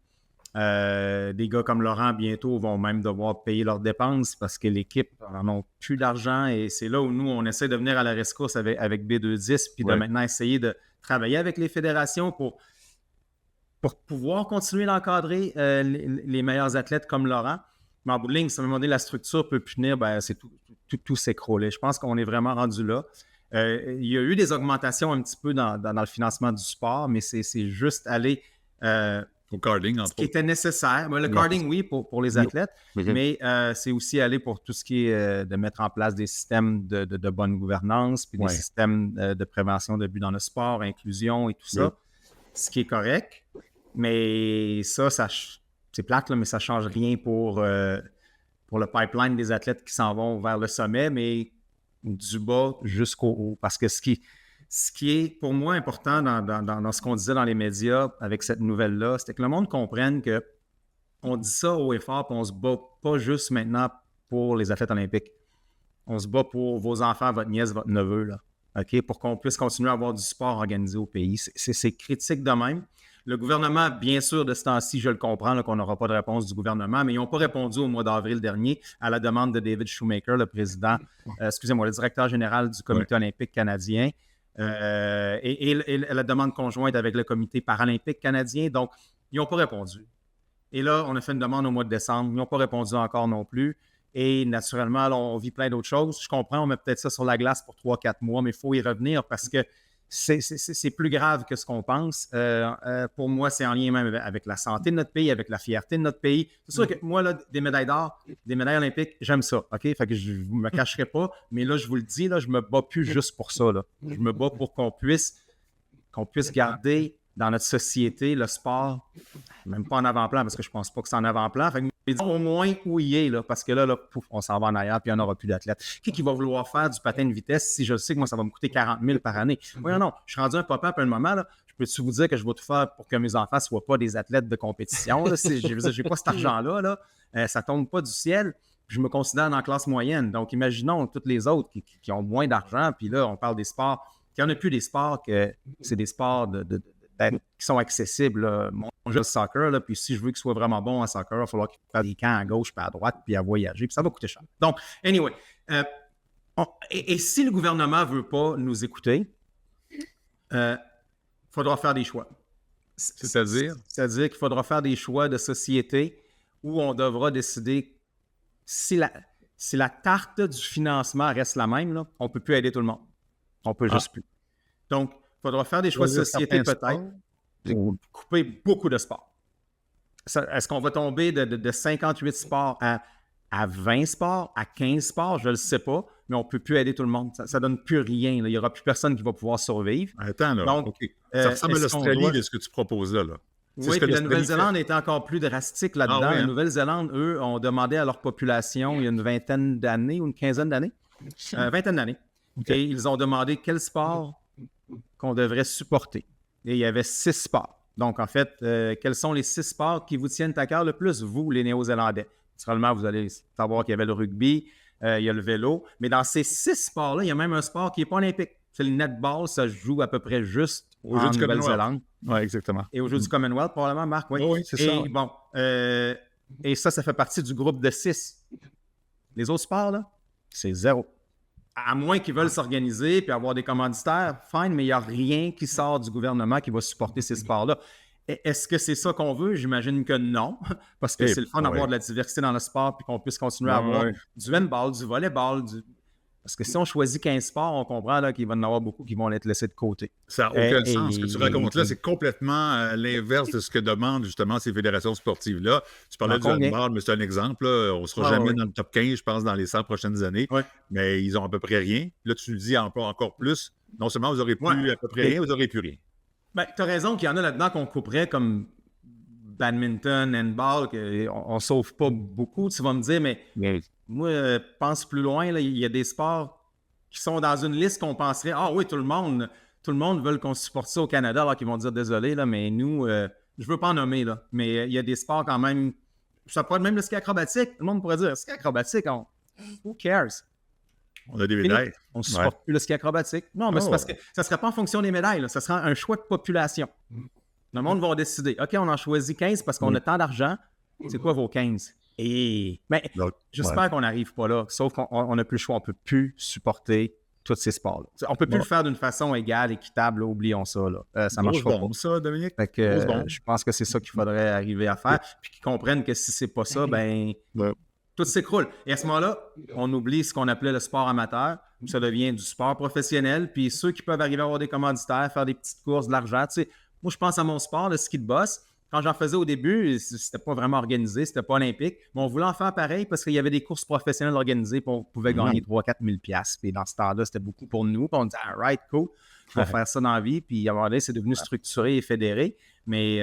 Speaker 4: Des gars comme Laurent, bientôt, vont même devoir payer leurs dépenses parce que l'équipe n'en a plus d'argent. Et c'est là où nous, on essaie de venir à la rescousse avec B210 puis de maintenant essayer de travailler avec les fédérations pour pouvoir continuer d'encadrer les meilleurs athlètes comme Laurent. Mais en bout de ligne, si à un moment donné, la structure peut punir, c'est tout s'écroler. Je pense qu'on est vraiment rendu là. Il y a eu des augmentations un petit peu dans le financement du sport, mais c'est juste aller
Speaker 5: au carding, entre autres.
Speaker 4: Ce qui était nécessaire. Le carding, oui, pour les athlètes, mais c'est aussi aller pour tout ce qui est de mettre en place des systèmes de bonne gouvernance, puis des systèmes de prévention de but dans le sport, inclusion et tout ça, ce qui est correct. Mais ça c'est plate, là, mais ça ne change rien pour le pipeline des athlètes qui s'en vont vers le sommet, mais du bas jusqu'au haut. Parce que ce qui est pour moi important dans ce qu'on disait dans les médias avec cette nouvelle-là, c'était que le monde comprenne qu'on dit ça haut et fort, puis on se bat pas juste maintenant pour les athlètes olympiques. On se bat pour vos enfants, votre nièce, votre neveu, là, OK? Pour qu'on puisse continuer à avoir du sport organisé au pays. C'est critique de même. Le gouvernement, bien sûr, de ce temps-ci, je le comprends, là, qu'on n'aura pas de réponse du gouvernement, mais ils n'ont pas répondu au mois d'avril dernier à la demande de David Shoemaker, le président, le directeur général du Comité olympique canadien, et la demande conjointe avec le comité paralympique canadien. Donc, ils n'ont pas répondu. Et là, on a fait une demande au mois de décembre. Ils n'ont pas répondu encore non plus. Et naturellement, là, on vit plein d'autres choses. Je comprends, on met peut-être ça sur la glace pour 3-4 mois, mais il faut y revenir parce que c'est plus grave que ce qu'on pense. Pour moi, c'est en lien même avec la santé de notre pays, avec la fierté de notre pays. C'est sûr que moi, là, des médailles d'or, des médailles olympiques, j'aime ça, OK? Fait que je ne me cacherai pas, mais là, je vous le dis, là, je ne me bats plus juste pour ça, là. Je me bats pour qu'on puisse garder dans notre société le sport, même pas en avant-plan, parce que je pense pas que c'est en avant-plan. Fait que, au moins où il est, là, parce que là, pouf, on s'en va en arrière, puis il n'y en aura plus d'athlètes. Qui va vouloir faire du patin de vitesse si je sais que moi, ça va me coûter 40 000 par année? Oui, non, je suis rendu un papa à un moment, là, je peux-tu vous dire que je vais tout faire pour que mes enfants ne soient pas des athlètes de compétition? Je n'ai pas cet argent-là, là. Ça ne tombe pas du ciel. Je me considère dans la classe moyenne. Donc, imaginons toutes les autres qui ont moins d'argent, puis là, on parle des sports. Il n'y en a plus des sports que c'est des sports qui sont accessibles. Là. Mon jeu de soccer, là, puis si je veux qu'il soit vraiment bon en soccer, il va falloir qu'il fasse des camps à gauche puis à droite, puis à voyager, puis ça va coûter cher. Donc, anyway, et si le gouvernement ne veut pas nous écouter, il faudra faire des choix.
Speaker 5: C'est-à-dire?
Speaker 4: C'est-à-dire qu'il faudra faire des choix de société où on devra décider si la tarte du financement reste la même, là, on ne peut plus aider tout le monde. On ne peut juste plus. Donc, il faudra faire des choix de société peut-être pour couper beaucoup de sports. Est-ce qu'on va tomber de 58 sports à 20 sports, à 15 sports? Je ne le sais pas, mais on ne peut plus aider tout le monde. Ça ne donne plus rien. Là. Il n'y aura plus personne qui va pouvoir survivre.
Speaker 5: Attends, là.
Speaker 4: Donc,
Speaker 5: ça ressemble à l'Australie de ce que tu proposes là.
Speaker 4: Oui, puis la Nouvelle-Zélande est encore plus drastique là-dedans. Ah, oui, hein? La Nouvelle-Zélande, eux, ont demandé à leur population il y a une vingtaine d'années ou une quinzaine d'années, vingtaine d'années. Okay. Et ils ont demandé quel sport qu'on devrait supporter. Et il y avait 6 sports. Donc, en fait, quels sont les 6 sports qui vous tiennent à cœur le plus, vous, les Néo-Zélandais? Naturellement, vous allez savoir qu'il y avait le rugby, il y a le vélo. Mais dans ces 6 sports-là, il y a même un sport qui n'est pas olympique. C'est le netball, ça se joue à peu près juste au jeu du Nouvelle-Zélande.
Speaker 5: Oui, exactement.
Speaker 4: Et au jeu du Commonwealth, probablement, Marc. Oui,
Speaker 5: oui, c'est ça.
Speaker 4: Bon, et ça fait partie du groupe de 6. Les autres sports, là, c'est 0. À moins qu'ils veulent s'organiser puis avoir des commanditaires, fine, mais il n'y a rien qui sort du gouvernement qui va supporter ces sports-là. Est-ce que c'est ça qu'on veut? J'imagine que non, parce que c'est le fun d'avoir de la diversité dans le sport puis qu'on puisse continuer à avoir du handball, du volleyball, Parce que si on choisit 15 sports, on comprend là, qu'il va y en avoir beaucoup qui vont être laissés de côté.
Speaker 5: Ça n'a aucun sens. Ce que tu racontes là, c'est complètement l'inverse de ce que demandent justement ces fédérations sportives-là. Tu parlais du handball, mais c'est un exemple. Là. On ne sera jamais dans le top 15, je pense, dans les 100 prochaines années. Ouais. Mais ils ont à peu près rien. Là, tu le dis encore plus. Non seulement vous n'aurez plus à peu près rien, vous n'aurez plus rien. Ben,
Speaker 4: tu as raison qu'il y en a là-dedans qu'on couperait comme badminton, handball, qu'on ne sauve pas beaucoup, tu vas me dire, mais moi, pense plus loin, là, il y a des sports qui sont dans une liste qu'on penserait, ah oui, tout le monde veut qu'on supporte ça au Canada, alors qu'ils vont dire, désolé, là, mais nous, je ne veux pas en nommer, là, mais il y a des sports quand même, ça pourrait être même le ski acrobatique, tout le monde pourrait dire, ski acrobatique, who cares?
Speaker 5: On a des médailles.
Speaker 4: On ne supporte plus le ski acrobatique. Non, mais c'est parce que ça ne serait pas en fonction des médailles, là, ça serait un choix de population. Le monde va décider. OK, on en choisit 15 parce qu'on a tant d'argent. C'est quoi vos 15? J'espère qu'on n'arrive pas là. Sauf qu'on n'a plus le choix. On ne peut plus supporter tous ces sports-là. On ne peut plus le faire d'une façon égale, équitable. Là, oublions ça. Là. Ça ne marche pas.
Speaker 5: C'est ça, Dominique?
Speaker 4: Fait que, je pense que c'est ça qu'il faudrait arriver à faire. Puis qu'ils comprennent que si ce n'est pas ça, tout s'écroule. Et à ce moment-là, on oublie ce qu'on appelait le sport amateur. Ça devient du sport professionnel. Puis ceux qui peuvent arriver à avoir des commanditaires, faire des petites courses, de l'argent, tu sais. Moi, je pense à mon sport, le ski de boss. Quand j'en faisais au début, c'était pas vraiment organisé, c'était pas olympique, mais on voulait en faire pareil parce qu'il y avait des courses professionnelles organisées et on pouvait gagner 3-4 000 $. Puis dans ce temps-là, c'était beaucoup pour nous. Puis on disait, all right, cool, on va faire ça dans la vie. Puis à un moment donné, c'est devenu structuré et fédéré. Mais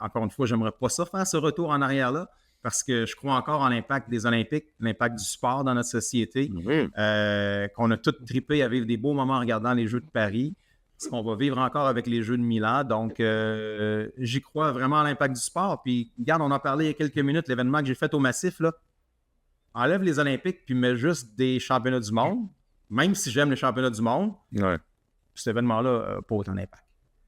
Speaker 4: encore une fois, j'aimerais pas ça faire ce retour en arrière-là parce que je crois encore en l'impact des Olympiques, l'impact du sport dans notre société, qu'on a tous trippé à vivre des beaux moments en regardant les Jeux de Paris. Qu'on va vivre encore avec les Jeux de Milan. Donc, j'y crois vraiment à l'impact du sport. Puis, regarde, on en parlait il y a quelques minutes, l'événement que j'ai fait au Massif, là. Enlève les Olympiques, puis mets juste des championnats du monde. Même si j'aime les championnats du monde, cet événement-là n'a pas autant d'impact.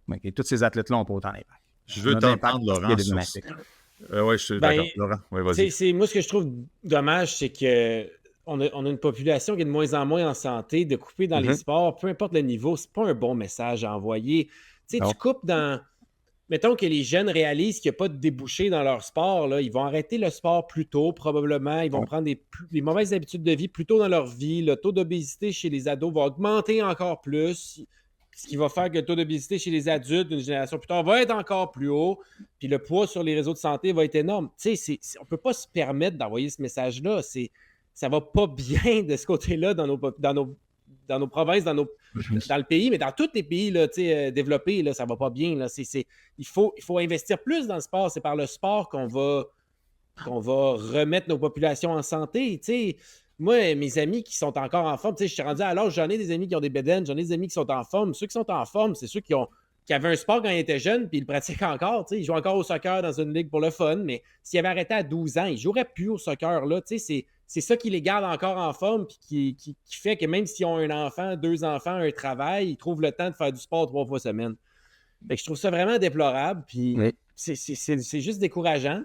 Speaker 4: Okay, tous ces athlètes-là n'ont pas autant d'impact.
Speaker 5: Je veux t'entendre, Laurent.
Speaker 4: Oui,
Speaker 5: je suis d'accord. Laurent, vas-y.
Speaker 3: Moi, ce que je trouve dommage, c'est que on a une population qui est de moins en moins en santé, de couper dans les sports, peu importe le niveau, c'est pas un bon message à envoyer. Tu sais, tu coupes dans... Mettons que les jeunes réalisent qu'il n'y a pas de débouché dans leur sport, là, ils vont arrêter le sport plus tôt, probablement. Ils vont prendre des mauvaises habitudes de vie plus tôt dans leur vie. Le taux d'obésité chez les ados va augmenter encore plus, ce qui va faire que le taux d'obésité chez les adultes d'une génération plus tard va être encore plus haut. Puis le poids sur les réseaux de santé va être énorme. Tu sais, on ne peut pas se permettre d'envoyer ce message-là. Ça va pas bien de ce côté-là dans nos provinces, dans le pays, mais dans tous les pays là, développés, là, ça va pas bien. Là. Il faut investir plus dans le sport. C'est par le sport qu'on va remettre nos populations en santé. T'sais. Moi, mes amis qui sont encore en forme, je suis rendu à l'âge, j'en ai des amis qui ont des bédaines, j'en ai des amis qui sont en forme. Ceux qui sont en forme, c'est ceux qui avaient un sport quand ils étaient jeunes, puis ils le pratiquent encore. Ils jouent encore au soccer dans une ligue pour le fun, mais s'ils avaient arrêté à 12 ans, ils ne joueraient plus au soccer. Là. C'est ça qui les garde encore en forme, puis qui fait que même s'ils ont un enfant, 2 enfants, un travail, ils trouvent le temps de faire du sport 3 fois semaine. Fait que je trouve ça vraiment déplorable, puis c'est juste décourageant.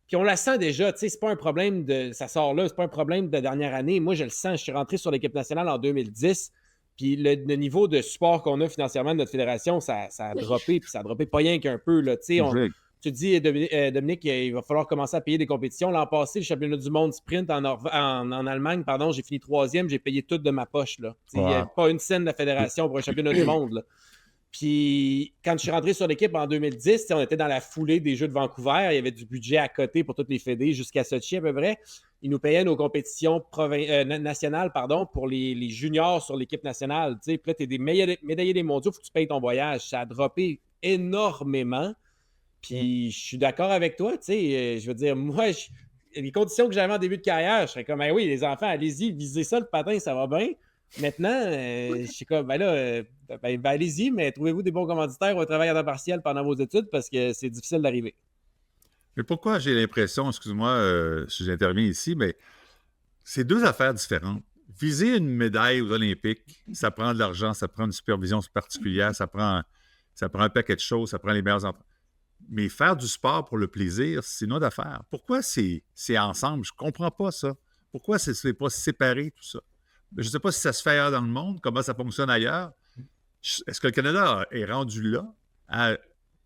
Speaker 3: Puis on la sent déjà, c'est pas un problème ça sort là, c'est pas un problème de dernière année. Moi, je le sens, je suis rentré sur l'équipe nationale en 2010, puis le niveau de support qu'on a financièrement de notre fédération, ça a droppé, puis ça a droppé pas rien qu'un peu, là, tu te dis, Dominique, il va falloir commencer à payer des compétitions. L'an passé, le championnat du monde sprint en Allemagne, j'ai fini 3e, j'ai payé tout de ma poche, là. Il n'y a pas une scène de la fédération pour un championnat du monde, là. Puis, quand je suis rentré sur l'équipe en 2010, on était dans la foulée des Jeux de Vancouver. Il y avait du budget à côté pour toutes les fédés jusqu'à Sochi à peu près. Ils nous payaient nos compétitions nationales pour les juniors sur l'équipe nationale. Puis là, tu es des médaillés des mondiaux, il faut que tu payes ton voyage. Ça a droppé énormément. Puis, je suis d'accord avec toi. Je veux dire, moi, les conditions que j'avais en début de carrière, je serais comme, oui, les enfants, allez-y, visez ça le patin, ça va bien. Maintenant, je suis comme, allez-y, mais trouvez-vous des bons commanditaires ou un travail à temps partiel pendant vos études parce que c'est difficile d'arriver.
Speaker 5: Mais pourquoi j'ai l'impression, excuse-moi si j'interviens ici, mais c'est 2 affaires différentes. Viser une médaille aux Olympiques, ça prend de l'argent, ça prend une supervision particulière, ça prend un paquet de choses, ça prend les meilleurs entraîneurs. Mais faire du sport pour le plaisir, c'est une autre affaire. Pourquoi c'est ensemble? Je ne comprends pas ça. Pourquoi c'est pas séparé tout ça? Je ne sais pas si ça se fait ailleurs dans le monde, comment ça fonctionne ailleurs. Est-ce que le Canada est rendu là?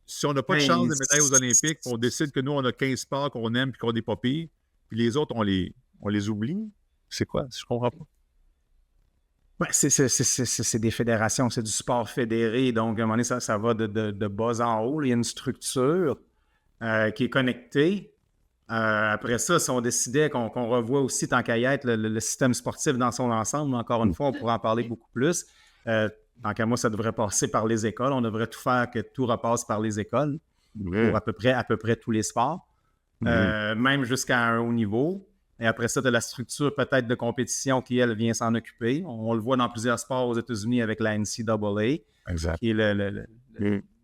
Speaker 5: Si on n'a pas de chance de médailles aux Olympiques, on décide que nous, on a 15 sports qu'on aime et qu'on n'est pas pire, puis les autres, on les oublie? C'est quoi? Je ne comprends pas.
Speaker 4: Ouais, c'est des fédérations, c'est du sport fédéré, donc à un moment donné, ça va de bas en haut. Il y a une structure qui est connectée. Après ça, si on décidait qu'on revoit aussi, tant qu'à y être, le système sportif dans son ensemble, encore une fois, on pourrait en parler beaucoup plus. Tant qu'à moi, ça devrait passer par les écoles. On devrait tout faire que tout repasse par les écoles pour à peu près tous les sports, même jusqu'à un haut niveau. Et après ça, tu as la structure peut-être de compétition qui, elle, vient s'en occuper. On le voit dans plusieurs sports aux États-Unis avec la NCAA,
Speaker 5: exact,
Speaker 4: qui est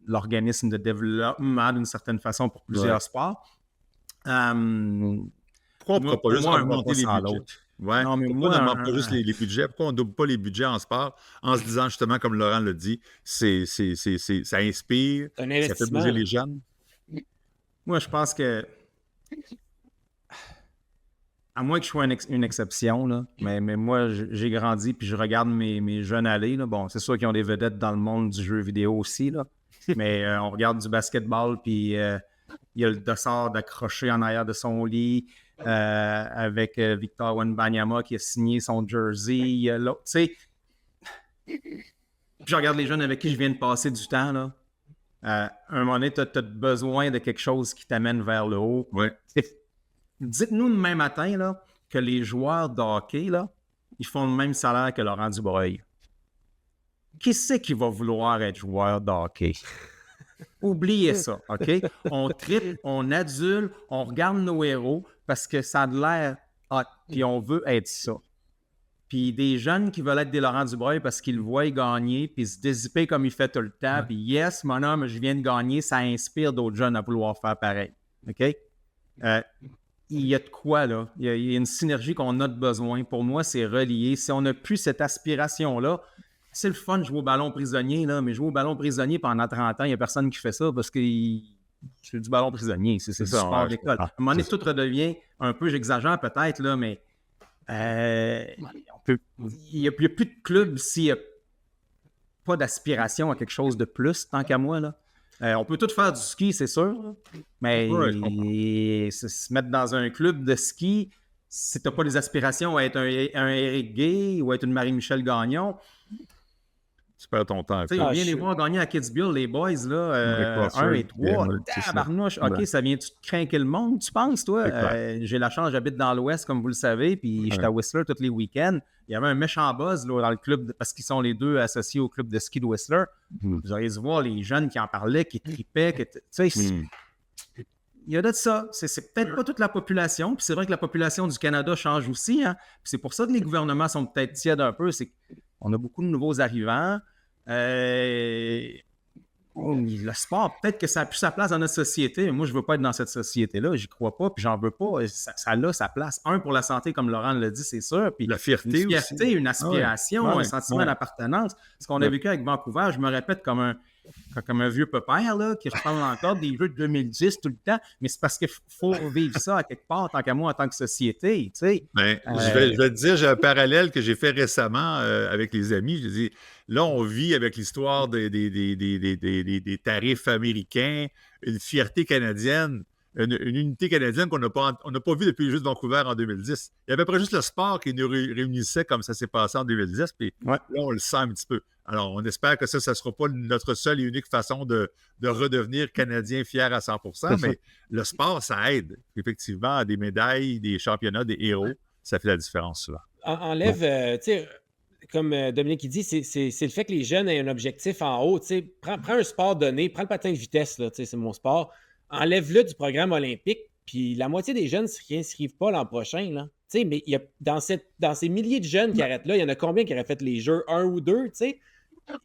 Speaker 4: l'organisme de développement d'une certaine façon pour plusieurs sports.
Speaker 5: Pourquoi on ne pourrait pas juste augmenter les budgets? Ouais. Non, mais pourquoi on n'augmente pas juste les budgets? Pourquoi on ne double pas les budgets en sport en se disant justement, comme Laurent l'a dit, ça inspire, ça fait bouger les jeunes?
Speaker 4: Moi, je pense que, à moins que je sois une exception, là, mais moi, j'ai grandi puis je regarde mes jeunes aller. Là. Bon, c'est sûr qu'ils ont des vedettes dans le monde du jeu vidéo aussi, là. Mais on regarde du basketball puis il y a le dossard d'accrocher en arrière de son lit avec Victor Wembanyama qui a signé son jersey. Il y a l'autre, tu sais. Je regarde les jeunes avec qui je viens de passer du temps, là. À un moment donné, tu as besoin de quelque chose qui t'amène vers le haut.
Speaker 5: Ouais.
Speaker 4: Dites-nous demain matin là, que les joueurs de hockey, là, ils font le même salaire que Laurent Dubreuil. Qui c'est qui va vouloir être joueur de hockey? Oubliez ça, OK? On tripe, on adule, on regarde nos héros parce que ça a l'air hot, puis on veut être ça. Puis des jeunes qui veulent être des Laurent Dubreuil parce qu'ils le voient gagner, puis se dézipper comme il fait tout le temps, puis yes, mon homme, je viens de gagner, ça inspire d'autres jeunes à vouloir faire pareil, OK? Il y a de quoi, là? Il y a une synergie qu'on a de besoin. Pour moi, c'est relié. Si on n'a plus cette aspiration-là, c'est le fun de jouer au ballon prisonnier, là, mais jouer au ballon prisonnier pendant 30 ans, il n'y a personne qui fait ça parce que c'est du ballon prisonnier. C'est du sport d'école. À un moment donné, tout redevient un peu, j'exagère peut-être, là, mais Il n'y a plus de club s'il n'y a pas d'aspiration à quelque chose de plus, tant qu'à moi. Là. On peut tout faire du ski, c'est sûr, là, mais se mettre dans un club de ski, si tu n'as pas des aspirations à être un Éric Guay ou à être une Marie-Michel Gagnon,
Speaker 5: Tu perds ton temps.
Speaker 4: tu sais, on vient les voir gagner à Kitzbühel, les boys, là, 1 et 3. Tabarnouche, OK, ça vient-tu te craquer le monde, tu penses, toi? J'ai la chance, j'habite dans l'Ouest, comme vous le savez, puis j'étais à Whistler tous les week-ends. Il y avait un méchant buzz là, dans le club, parce qu'ils sont les deux associés au club de ski de Whistler. Vous auriez dû voir les jeunes qui en parlaient, qui tripaient. Tu sais, il y a de ça. C'est peut-être pas toute la population, puis c'est vrai que la population du Canada change aussi. Hein? Puis c'est pour ça que les gouvernements sont peut-être tièdes un peu. C'est qu'on a beaucoup de nouveaux arrivants. Le sport, peut-être que ça a plus sa place dans notre société. Mais moi, je ne veux pas être dans cette société-là. J'y crois pas, puis j'en veux pas. Ça a sa place. Pour la santé, comme Laurent l'a dit, c'est sûr. Puis
Speaker 5: la fierté
Speaker 4: une fierté,
Speaker 5: aussi.
Speaker 4: une aspiration, un sentiment d'appartenance. Ce qu'on a vécu avec Vancouver, je me répète comme un vieux pépère là, qui reparle encore des jeux de 2010 tout le temps, mais c'est parce qu'il faut vivre ça à quelque part, tant qu'à moi, en tant que société. Tu sais.
Speaker 5: Je vais te dire, j'ai un parallèle que j'ai fait récemment avec les amis. Je dis, là, on vit avec l'histoire des tarifs américains, une fierté canadienne, une unité canadienne qu'on n'a pas vue depuis les Jeux de Vancouver en 2010. Il y avait à peu près juste le sport qui nous réunissait comme ça s'est passé en 2010, puis là, on le sent un petit peu. Alors, on espère que ça ne sera pas notre seule et unique façon de redevenir Canadien fier à 100%, mais le sport, ça aide. Effectivement, des médailles, des championnats, des héros, ça fait la différence souvent.
Speaker 3: Enlève, tu sais, comme Dominique il dit, c'est le fait que les jeunes aient un objectif en haut. Tu sais, prends un sport donné, prends le patin de vitesse, là, tu sais, c'est mon sport, enlève-le du programme olympique, puis la moitié des jeunes ne s'inscrivent pas l'an prochain, là. Tu sais, mais il y a, dans ces milliers de jeunes qui arrêtent là, il y en a combien qui auraient fait les Jeux 1 ou 2, tu sais?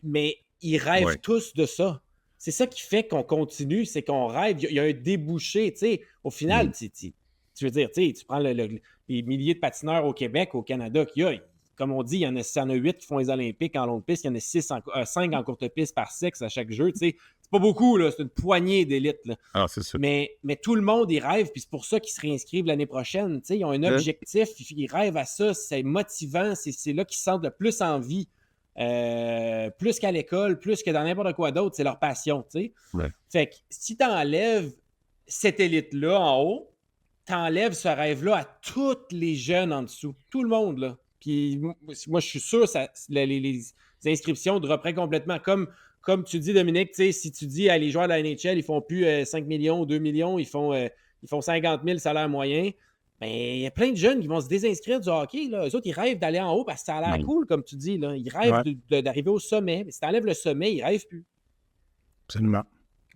Speaker 3: Mais ils rêvent tous de ça. C'est ça qui fait qu'on continue, c'est qu'on rêve. Il y a un débouché, tu sais. Au final, tu veux dire, tu prends les milliers de patineurs au Québec, au Canada qu'il y a. Comme on dit, il y en a 8 qui font les Olympiques en longue piste, il y en a 5 en courte piste par sexe à chaque jeu, tu sais. C'est pas beaucoup, là. C'est une poignée d'élites, là.
Speaker 5: Ah, c'est sûr.
Speaker 3: Mais tout le monde, y rêve, puis c'est pour ça qu'ils se réinscrivent l'année prochaine. Tu sais, ils ont un objectif, ils rêvent à ça, c'est motivant, c'est là qu'ils se sentent le plus en vie. Plus qu'à l'école, plus que dans n'importe quoi d'autre, c'est leur passion, tu sais. Fait que si tu enlèves cette élite-là en haut, tu enlèves ce rêve-là à tous les jeunes en dessous. Tout le monde, là. Puis moi, je suis sûr que les inscriptions reprennent complètement. Comme tu dis, Dominique, tu sais, si tu dis les joueurs de la NHL, ils font plus 5 millions ou 2 millions, ils font 50 000 salaire moyen. Ben, il y a plein de jeunes qui vont se désinscrire du hockey. Là. Eux autres, ils rêvent d'aller en haut parce que ça a l'air cool, comme tu dis. Là. Ils rêvent d'arriver au sommet. Mais si tu enlèves le sommet, ils ne rêvent plus.
Speaker 4: Absolument.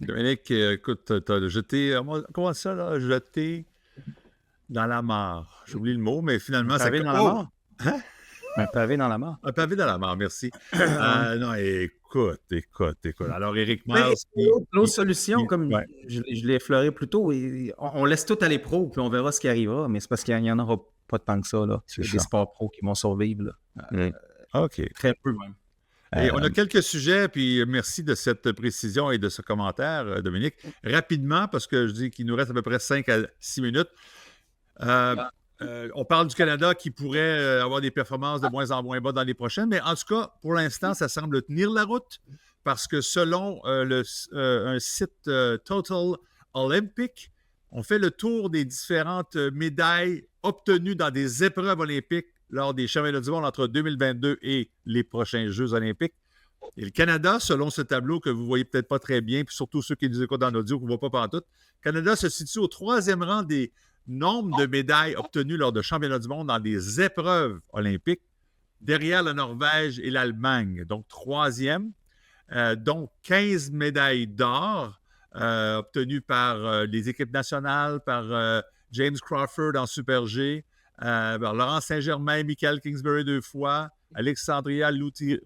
Speaker 5: Dominique, écoute, tu as jeté... Comment ça, là? Jeté dans la mare. J'ai oublié le mot, mais finalement...
Speaker 4: Un pavé dans la mare?
Speaker 5: Hein?
Speaker 4: Un pavé dans la mare.
Speaker 5: Un pavé dans la mare, merci. Non, écoute. Alors, Éric Mars...
Speaker 4: L'autre solution, comme je l'ai effleuré plus tôt, on laisse tout à les pros, puis on verra ce qui arrivera, mais c'est parce qu'il n'y en aura pas tant que ça. Là. C'est des sports pros qui vont survivre. Là.
Speaker 5: OK.
Speaker 4: Très peu, même.
Speaker 5: Et on a quelques sujets, puis merci de cette précision et de ce commentaire, Dominique. Rapidement, parce que je dis qu'il nous reste à peu près 5 à 6 minutes. On parle du Canada qui pourrait avoir des performances de moins en moins bas dans les prochaines, mais en tout cas, pour l'instant, ça semble tenir la route parce que selon un site Total Olympic, on fait le tour des différentes médailles obtenues dans des épreuves olympiques lors des championnats du monde entre 2022 et les prochains Jeux olympiques. Et le Canada, selon ce tableau que vous ne voyez peut-être pas très bien, puis surtout ceux qui nous écoutent en audio, qu'on ne voit pas pantoute, le Canada se situe au 3e rang des nombre de médailles obtenues lors de championnats du monde dans des épreuves olympiques, derrière la Norvège et l'Allemagne. Donc, 3e, donc 15 médailles d'or obtenues par les équipes nationales, par James Crawford en Super G, par Laurent Saint-Germain, Michael Kingsbury 2 fois, Alexandria Lutit,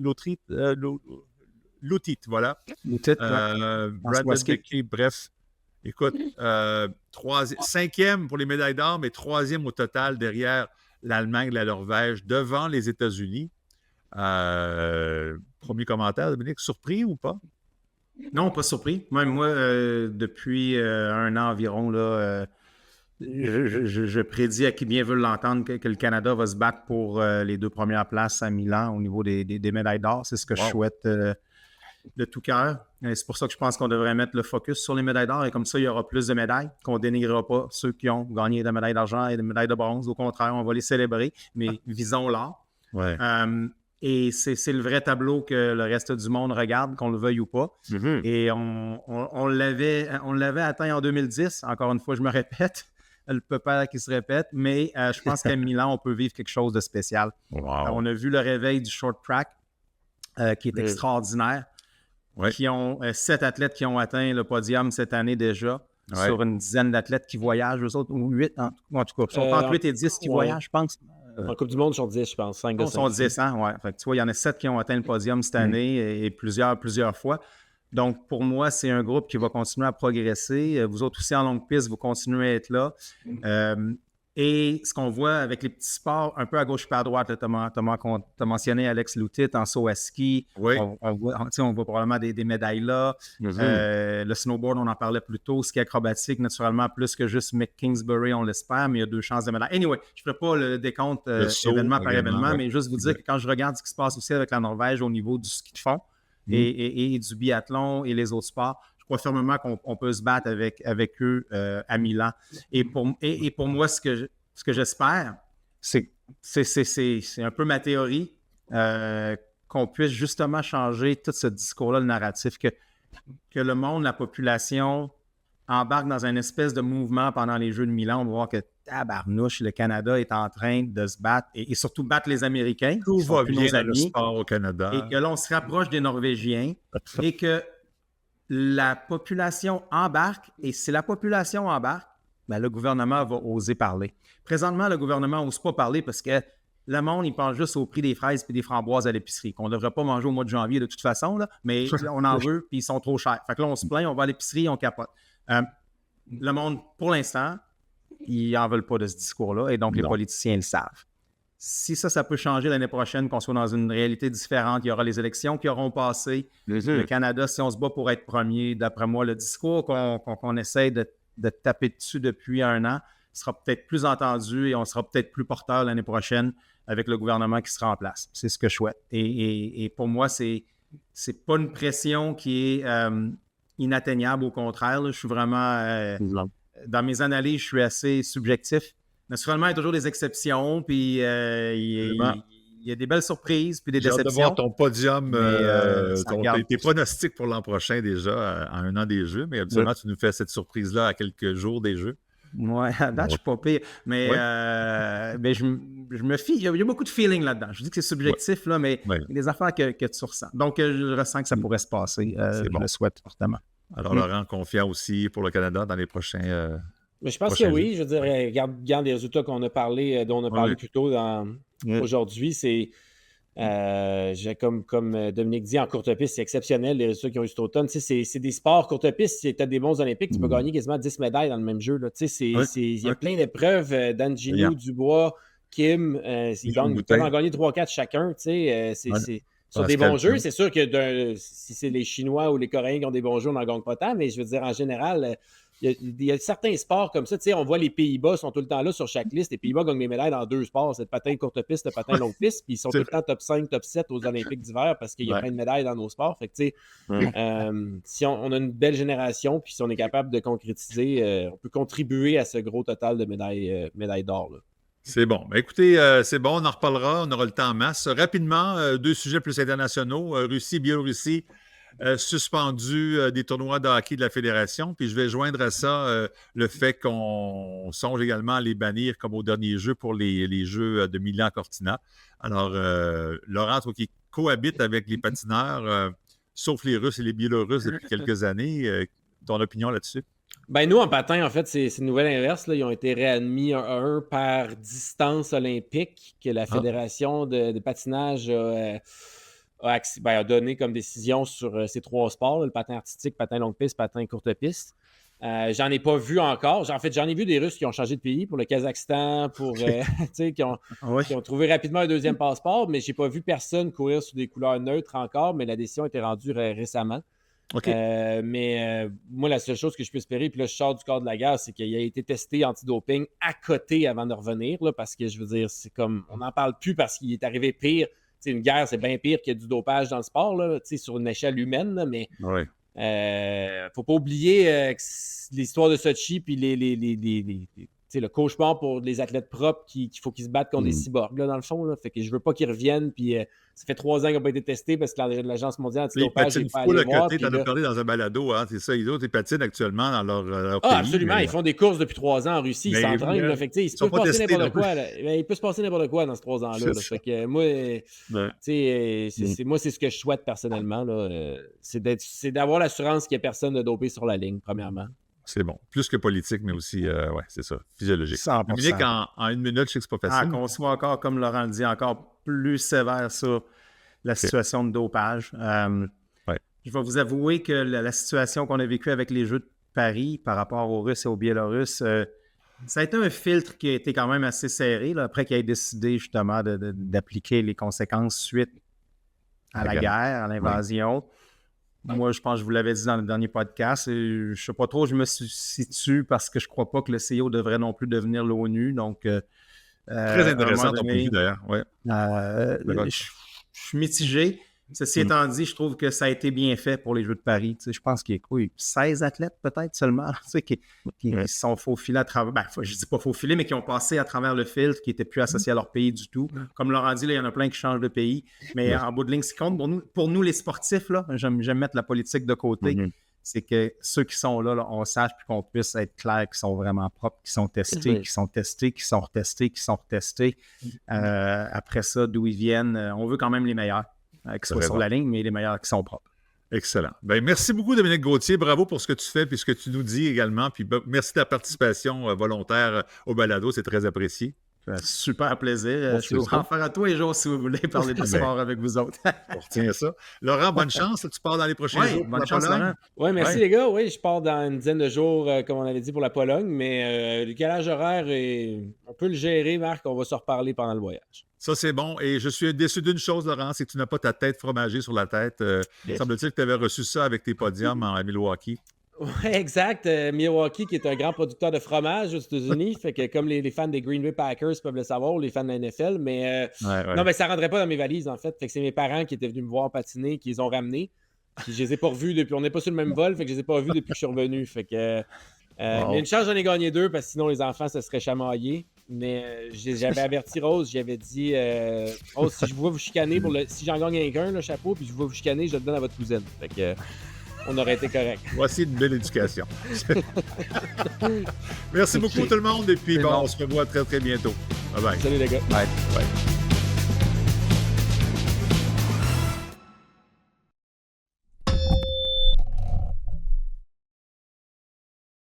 Speaker 5: voilà. Brandon Dickey, bref. Écoute, 5e pour les médailles d'or, mais 3e au total derrière l'Allemagne et la Norvège, devant les États-Unis. Premier commentaire, Dominique, surpris ou pas?
Speaker 4: Non, pas surpris. Même moi, depuis 1 an environ, là, Je prédis à qui bien veut l'entendre que le Canada va se battre pour les 2 premières places à Milan au niveau des médailles d'or. C'est ce que je souhaite de tout cœur. C'est pour ça que je pense qu'on devrait mettre le focus sur les médailles d'or et comme ça, il y aura plus de médailles, qu'on ne dénigrera pas ceux qui ont gagné des médailles d'argent et des médailles de bronze. Au contraire, on va les célébrer, mais visons l'or.
Speaker 5: Ouais.
Speaker 4: Et c'est le vrai tableau que le reste du monde regarde, qu'on le veuille ou pas.
Speaker 3: Mm-hmm.
Speaker 4: Et on l'avait atteint en 2010. Encore une fois, je me répète, le pépère qui se répète, mais je pense qu'à Milan, on peut vivre quelque chose de spécial.
Speaker 5: Wow.
Speaker 4: On a vu le réveil du short track qui est extraordinaire.
Speaker 5: Ouais.
Speaker 4: Qui ont 7 athlètes qui ont atteint le podium cette année déjà, sur une dizaine d'athlètes qui voyagent, eux autres, ou 8 en tout cas. Ils sont entre 8 et 10 qui voyagent, je pense.
Speaker 3: En Coupe du Monde, sur 10, je pense. 5 de 5.
Speaker 4: Ils sont 10, hein, ouais. Fait que, tu vois, il y en a 7 qui ont atteint le podium cette année et plusieurs fois. Donc, pour moi, c'est un groupe qui va continuer à progresser. Vous autres aussi, en longue piste, vous continuez à être là. Et ce qu'on voit avec les petits sports, un peu à gauche et à droite, tu as mentionné Alex Loutit en saut à ski.
Speaker 5: Oui.
Speaker 4: On voit probablement des médailles là. Le snowboard, on en parlait plus tôt. Ski acrobatique, naturellement, plus que juste Mick Kingsbury, on l'espère, mais il y a 2 chances de médaille. Anyway, je ne ferai pas le décompte événement par événement, mais juste vous dire que quand je regarde ce qui se passe aussi avec la Norvège au niveau du ski de fond et du biathlon et les autres sports, je crois fermement qu'on peut se battre avec eux à Milan. Et pour moi, ce que j'espère, c'est un peu ma théorie, qu'on puisse justement changer tout ce discours-là, le narratif, que le monde, la population embarque dans une espèce de mouvement pendant les Jeux de Milan. On va voir que tabarnouche, le Canada est en train de se battre et surtout battre les Américains.
Speaker 5: Tout va bien
Speaker 4: nos
Speaker 5: dans le
Speaker 4: amis,
Speaker 5: sport au Canada.
Speaker 4: et que là, on se rapproche des Norvégiens et que la population embarque, et si la population embarque, ben, le gouvernement va oser parler. Présentement, le gouvernement n'ose pas parler parce que le monde, il pense juste au prix des fraises et des framboises à l'épicerie, qu'on ne devrait pas manger au mois de janvier de toute façon, là, mais on en veut, puis ils sont trop chers. Fait que là, on se plaint, on va à l'épicerie, on capote. Le monde, pour l'instant, ils n'en veulent pas de ce discours-là, et donc les politiciens le savent. Si ça peut changer l'année prochaine, qu'on soit dans une réalité différente, il y aura les élections qui auront passé. Le Canada, si on se bat pour être premier, d'après moi, le discours qu'on essaie de taper dessus depuis 1 an sera peut-être plus entendu et on sera peut-être plus porteur l'année prochaine avec le gouvernement qui sera en place. C'est ce que je souhaite. Et pour moi, c'est pas une pression qui est inatteignable. Au contraire, là, je suis vraiment... dans mes analyses, je suis assez subjectif. Naturellement, il y a toujours des exceptions, puis il y a des belles surprises, puis des déceptions.
Speaker 5: J'ai hâte de voir ton podium, tes pronostics pour l'an prochain déjà, en 1 an des Jeux, mais habituellement, tu nous fais cette surprise-là à quelques jours des Jeux.
Speaker 4: Oui, à date, je ne suis pas pire. Mais, mais je me fie. Il y a beaucoup de feeling là-dedans. Je dis que c'est subjectif, là, mais il y a des affaires que tu ressens. Donc, je ressens que ça pourrait se passer. Je le souhaite fortement.
Speaker 5: Alors, Laurent, confiant aussi pour le Canada dans les prochains...
Speaker 3: Mais je pense que oui. Je veux dire, regarde les résultats dont on a parlé plus tôt aujourd'hui. C'est comme Dominique dit, en courte piste, c'est exceptionnel les résultats qu'ils ont eu cet automne. C'est des sports courte piste. Si tu as des bons Olympiques, tu peux gagner quasiment 10 médailles dans le même jeu. Il y a plein d'épreuves. Dan Gino, Dubois, Kim, ils peuvent en gagner 3-4 chacun. Sur des bons jeux, c'est sûr que si c'est les Chinois ou les Coréens qui ont des bons jeux, on n'en gagne pas tant, mais je veux dire, en général, il y a certains sports comme ça. On voit les Pays-Bas sont tout le temps là sur chaque liste. Les Pays-Bas gagnent des médailles dans 2 sports. C'est le patin courte piste, le patin longue piste, puis ils sont tout le temps top 5, top 7 aux Olympiques d'hiver parce qu'il y a plein de médailles dans nos sports. Fait que, si on a une belle génération, puis si on est capable de concrétiser, on peut contribuer à ce gros total de médailles d'or. Là.
Speaker 5: C'est bon. Écoutez, c'est bon, on en reparlera, on aura le temps en masse. Rapidement, 2 sujets plus internationaux. Russie, Biélorussie, suspendu des tournois de hockey de la Fédération. Puis je vais joindre à ça le fait qu'on songe également à les bannir comme au dernier jeu pour les Jeux de Milan-Cortina. Alors, Laurent, toi qui cohabite avec les patineurs, sauf les Russes et les Biélorusses depuis quelques années, ton opinion là-dessus?
Speaker 3: Ben nous, en patin, en fait, c'est une nouvelle inverse. Là. Ils ont été réadmis 1 par distance olympique que la Fédération de patinage a donné comme décision sur ces 3 sports, là, le patin artistique, patin longue piste, patin courte piste. J'en ai pas vu encore. En fait, j'en ai vu des Russes qui ont changé de pays pour le Kazakhstan, qui ont trouvé rapidement un 2e passeport, mais j'ai pas vu personne courir sous des couleurs neutres encore, mais la décision a été rendue récemment.
Speaker 5: OK.
Speaker 3: Moi, la seule chose que je peux espérer, puis là, je sors du corps de la guerre, c'est qu'il a été testé antidoping à côté avant de revenir, là, parce que je veux dire, c'est comme, on n'en parle plus parce qu'il est arrivé pire. T'sais, une guerre, c'est bien pire qu'il y a du dopage dans le sport, là, sur une échelle humaine, là, mais
Speaker 5: Ouais.
Speaker 3: faut pas oublier que l'histoire de Sochi, puis le cauchemar pour les athlètes propres qu'il faut qu'ils se battent contre des cyborgs, là, dans le fond. Là. Fait que je veux pas qu'ils reviennent, puis ça fait 3 ans qu'ils n'ont pas été testés parce que l'Agence mondiale
Speaker 5: Ils
Speaker 3: antidopage n'est
Speaker 5: patinent
Speaker 3: pas
Speaker 5: full
Speaker 3: allée
Speaker 5: à
Speaker 3: voir.
Speaker 5: côté, t'en as parlé dans un balado, hein, c'est ça, ils patinent actuellement dans leur pays.
Speaker 3: Absolument, ils font des courses depuis 3 ans en Russie, ils s'entraînent. Là, fait que, il peut se passer n'importe quoi. Il peut se passer n'importe quoi dans ces 3 ans-là. Là. Fait que moi, moi, c'est ce que je souhaite personnellement. Là, c'est d'avoir l'assurance qu'il n'y a personne de dopé sur la ligne, premièrement.
Speaker 5: C'est bon. Plus que politique, mais aussi, ouais, c'est ça, physiologique.
Speaker 4: 100%.
Speaker 5: Dominique, en 1 minute, je sais que c'est pas facile.
Speaker 4: Qu'on soit encore, comme Laurent le dit, encore plus sévère sur la situation de dopage. Je vais vous avouer que la situation qu'on a vécue avec les Jeux de Paris par rapport aux Russes et aux Biélorusses, ça a été un filtre qui a été quand même assez serré, là, après qu'il ait décidé justement d'appliquer les conséquences suite à la guerre, à l'invasion. Ouais. Moi, je pense que je vous l'avais dit dans le dernier podcast. Je ne sais pas trop, je me situe parce que je ne crois pas que le CIO devrait non plus devenir l'ONU. Donc,
Speaker 5: très intéressant ton point de vue d'ailleurs. Ouais.
Speaker 4: Je suis mitigé. Ceci étant dit, je trouve que ça a été bien fait pour les Jeux de Paris. Tu sais, je pense qu'il y a 16 athlètes peut-être seulement qui sont faufilés à travers... je ne dis pas faufilés, mais qui ont passé à travers le filtre, qui n'étaient plus associés à leur pays du tout. Comme Laurent dit, là, il y en a plein qui changent de pays. Mais en bout de ligne, ce qui compte pour nous les sportifs, là, j'aime mettre la politique de côté, c'est que ceux qui sont là, on sache puis qu'on puisse être clair qu'ils sont vraiment propres, qu'ils sont testés, qui sont testés, qui sont retestés, qui sont retestés. Après ça, d'où ils viennent, on veut quand même les meilleurs. Qui soient sur la ligne, mais les meilleurs qui sont propres.
Speaker 5: Excellent. Ben, merci beaucoup, Dominique Gauthier. Bravo pour ce que tu fais et ce que tu nous dis également. Puis merci de ta participation volontaire au balado. C'est très apprécié.
Speaker 4: Super plaisir. Je vais en faire à tous les jours si vous voulez parler de sport avec vous autres.
Speaker 5: On retient ça. Laurent, bonne chance. Tu pars dans les prochains jours.
Speaker 4: Bonne chance, Laurent.
Speaker 3: Oui, merci les gars. Oui, je pars dans une dizaine de jours, comme on avait dit, pour la Pologne. Mais le décalage horaire, on peut le gérer, Marc. On va se reparler pendant le voyage.
Speaker 5: Ça, c'est bon. Et je suis déçu d'une chose, Laurent, c'est que tu n'as pas ta tête fromagée sur la tête. Semble-t-il que tu avais reçu ça avec tes podiums à Milwaukee.
Speaker 3: Oui, exact. Milwaukee, qui est un grand producteur de fromage aux États-Unis. Fait que comme les fans des Green Bay Packers peuvent le savoir, ou les fans de la NFL, mais non, mais ça ne rentrait pas dans mes valises, en fait. Fait que c'est mes parents qui étaient venus me voir patiner, qui les ont ramenés. Puis je les ai pas revus depuis. On n'est pas sur le même vol, fait que je les ai pas revus depuis que je suis revenu. Fait que mais une chance, j'en ai gagné 2 parce que sinon les enfants se seraient chamaillés. Mais j'avais averti Rose, j'avais dit Rose, si je vois vous chicaner si j'en gagne un, le chapeau, puis je vois vous chicaner, je le donne à votre cousine. Fait que on aurait été correct.
Speaker 5: Voici une belle éducation. Merci beaucoup tout le monde et puis on se revoit très très bientôt. Bye bye.
Speaker 3: Salut les gars.
Speaker 5: Bye.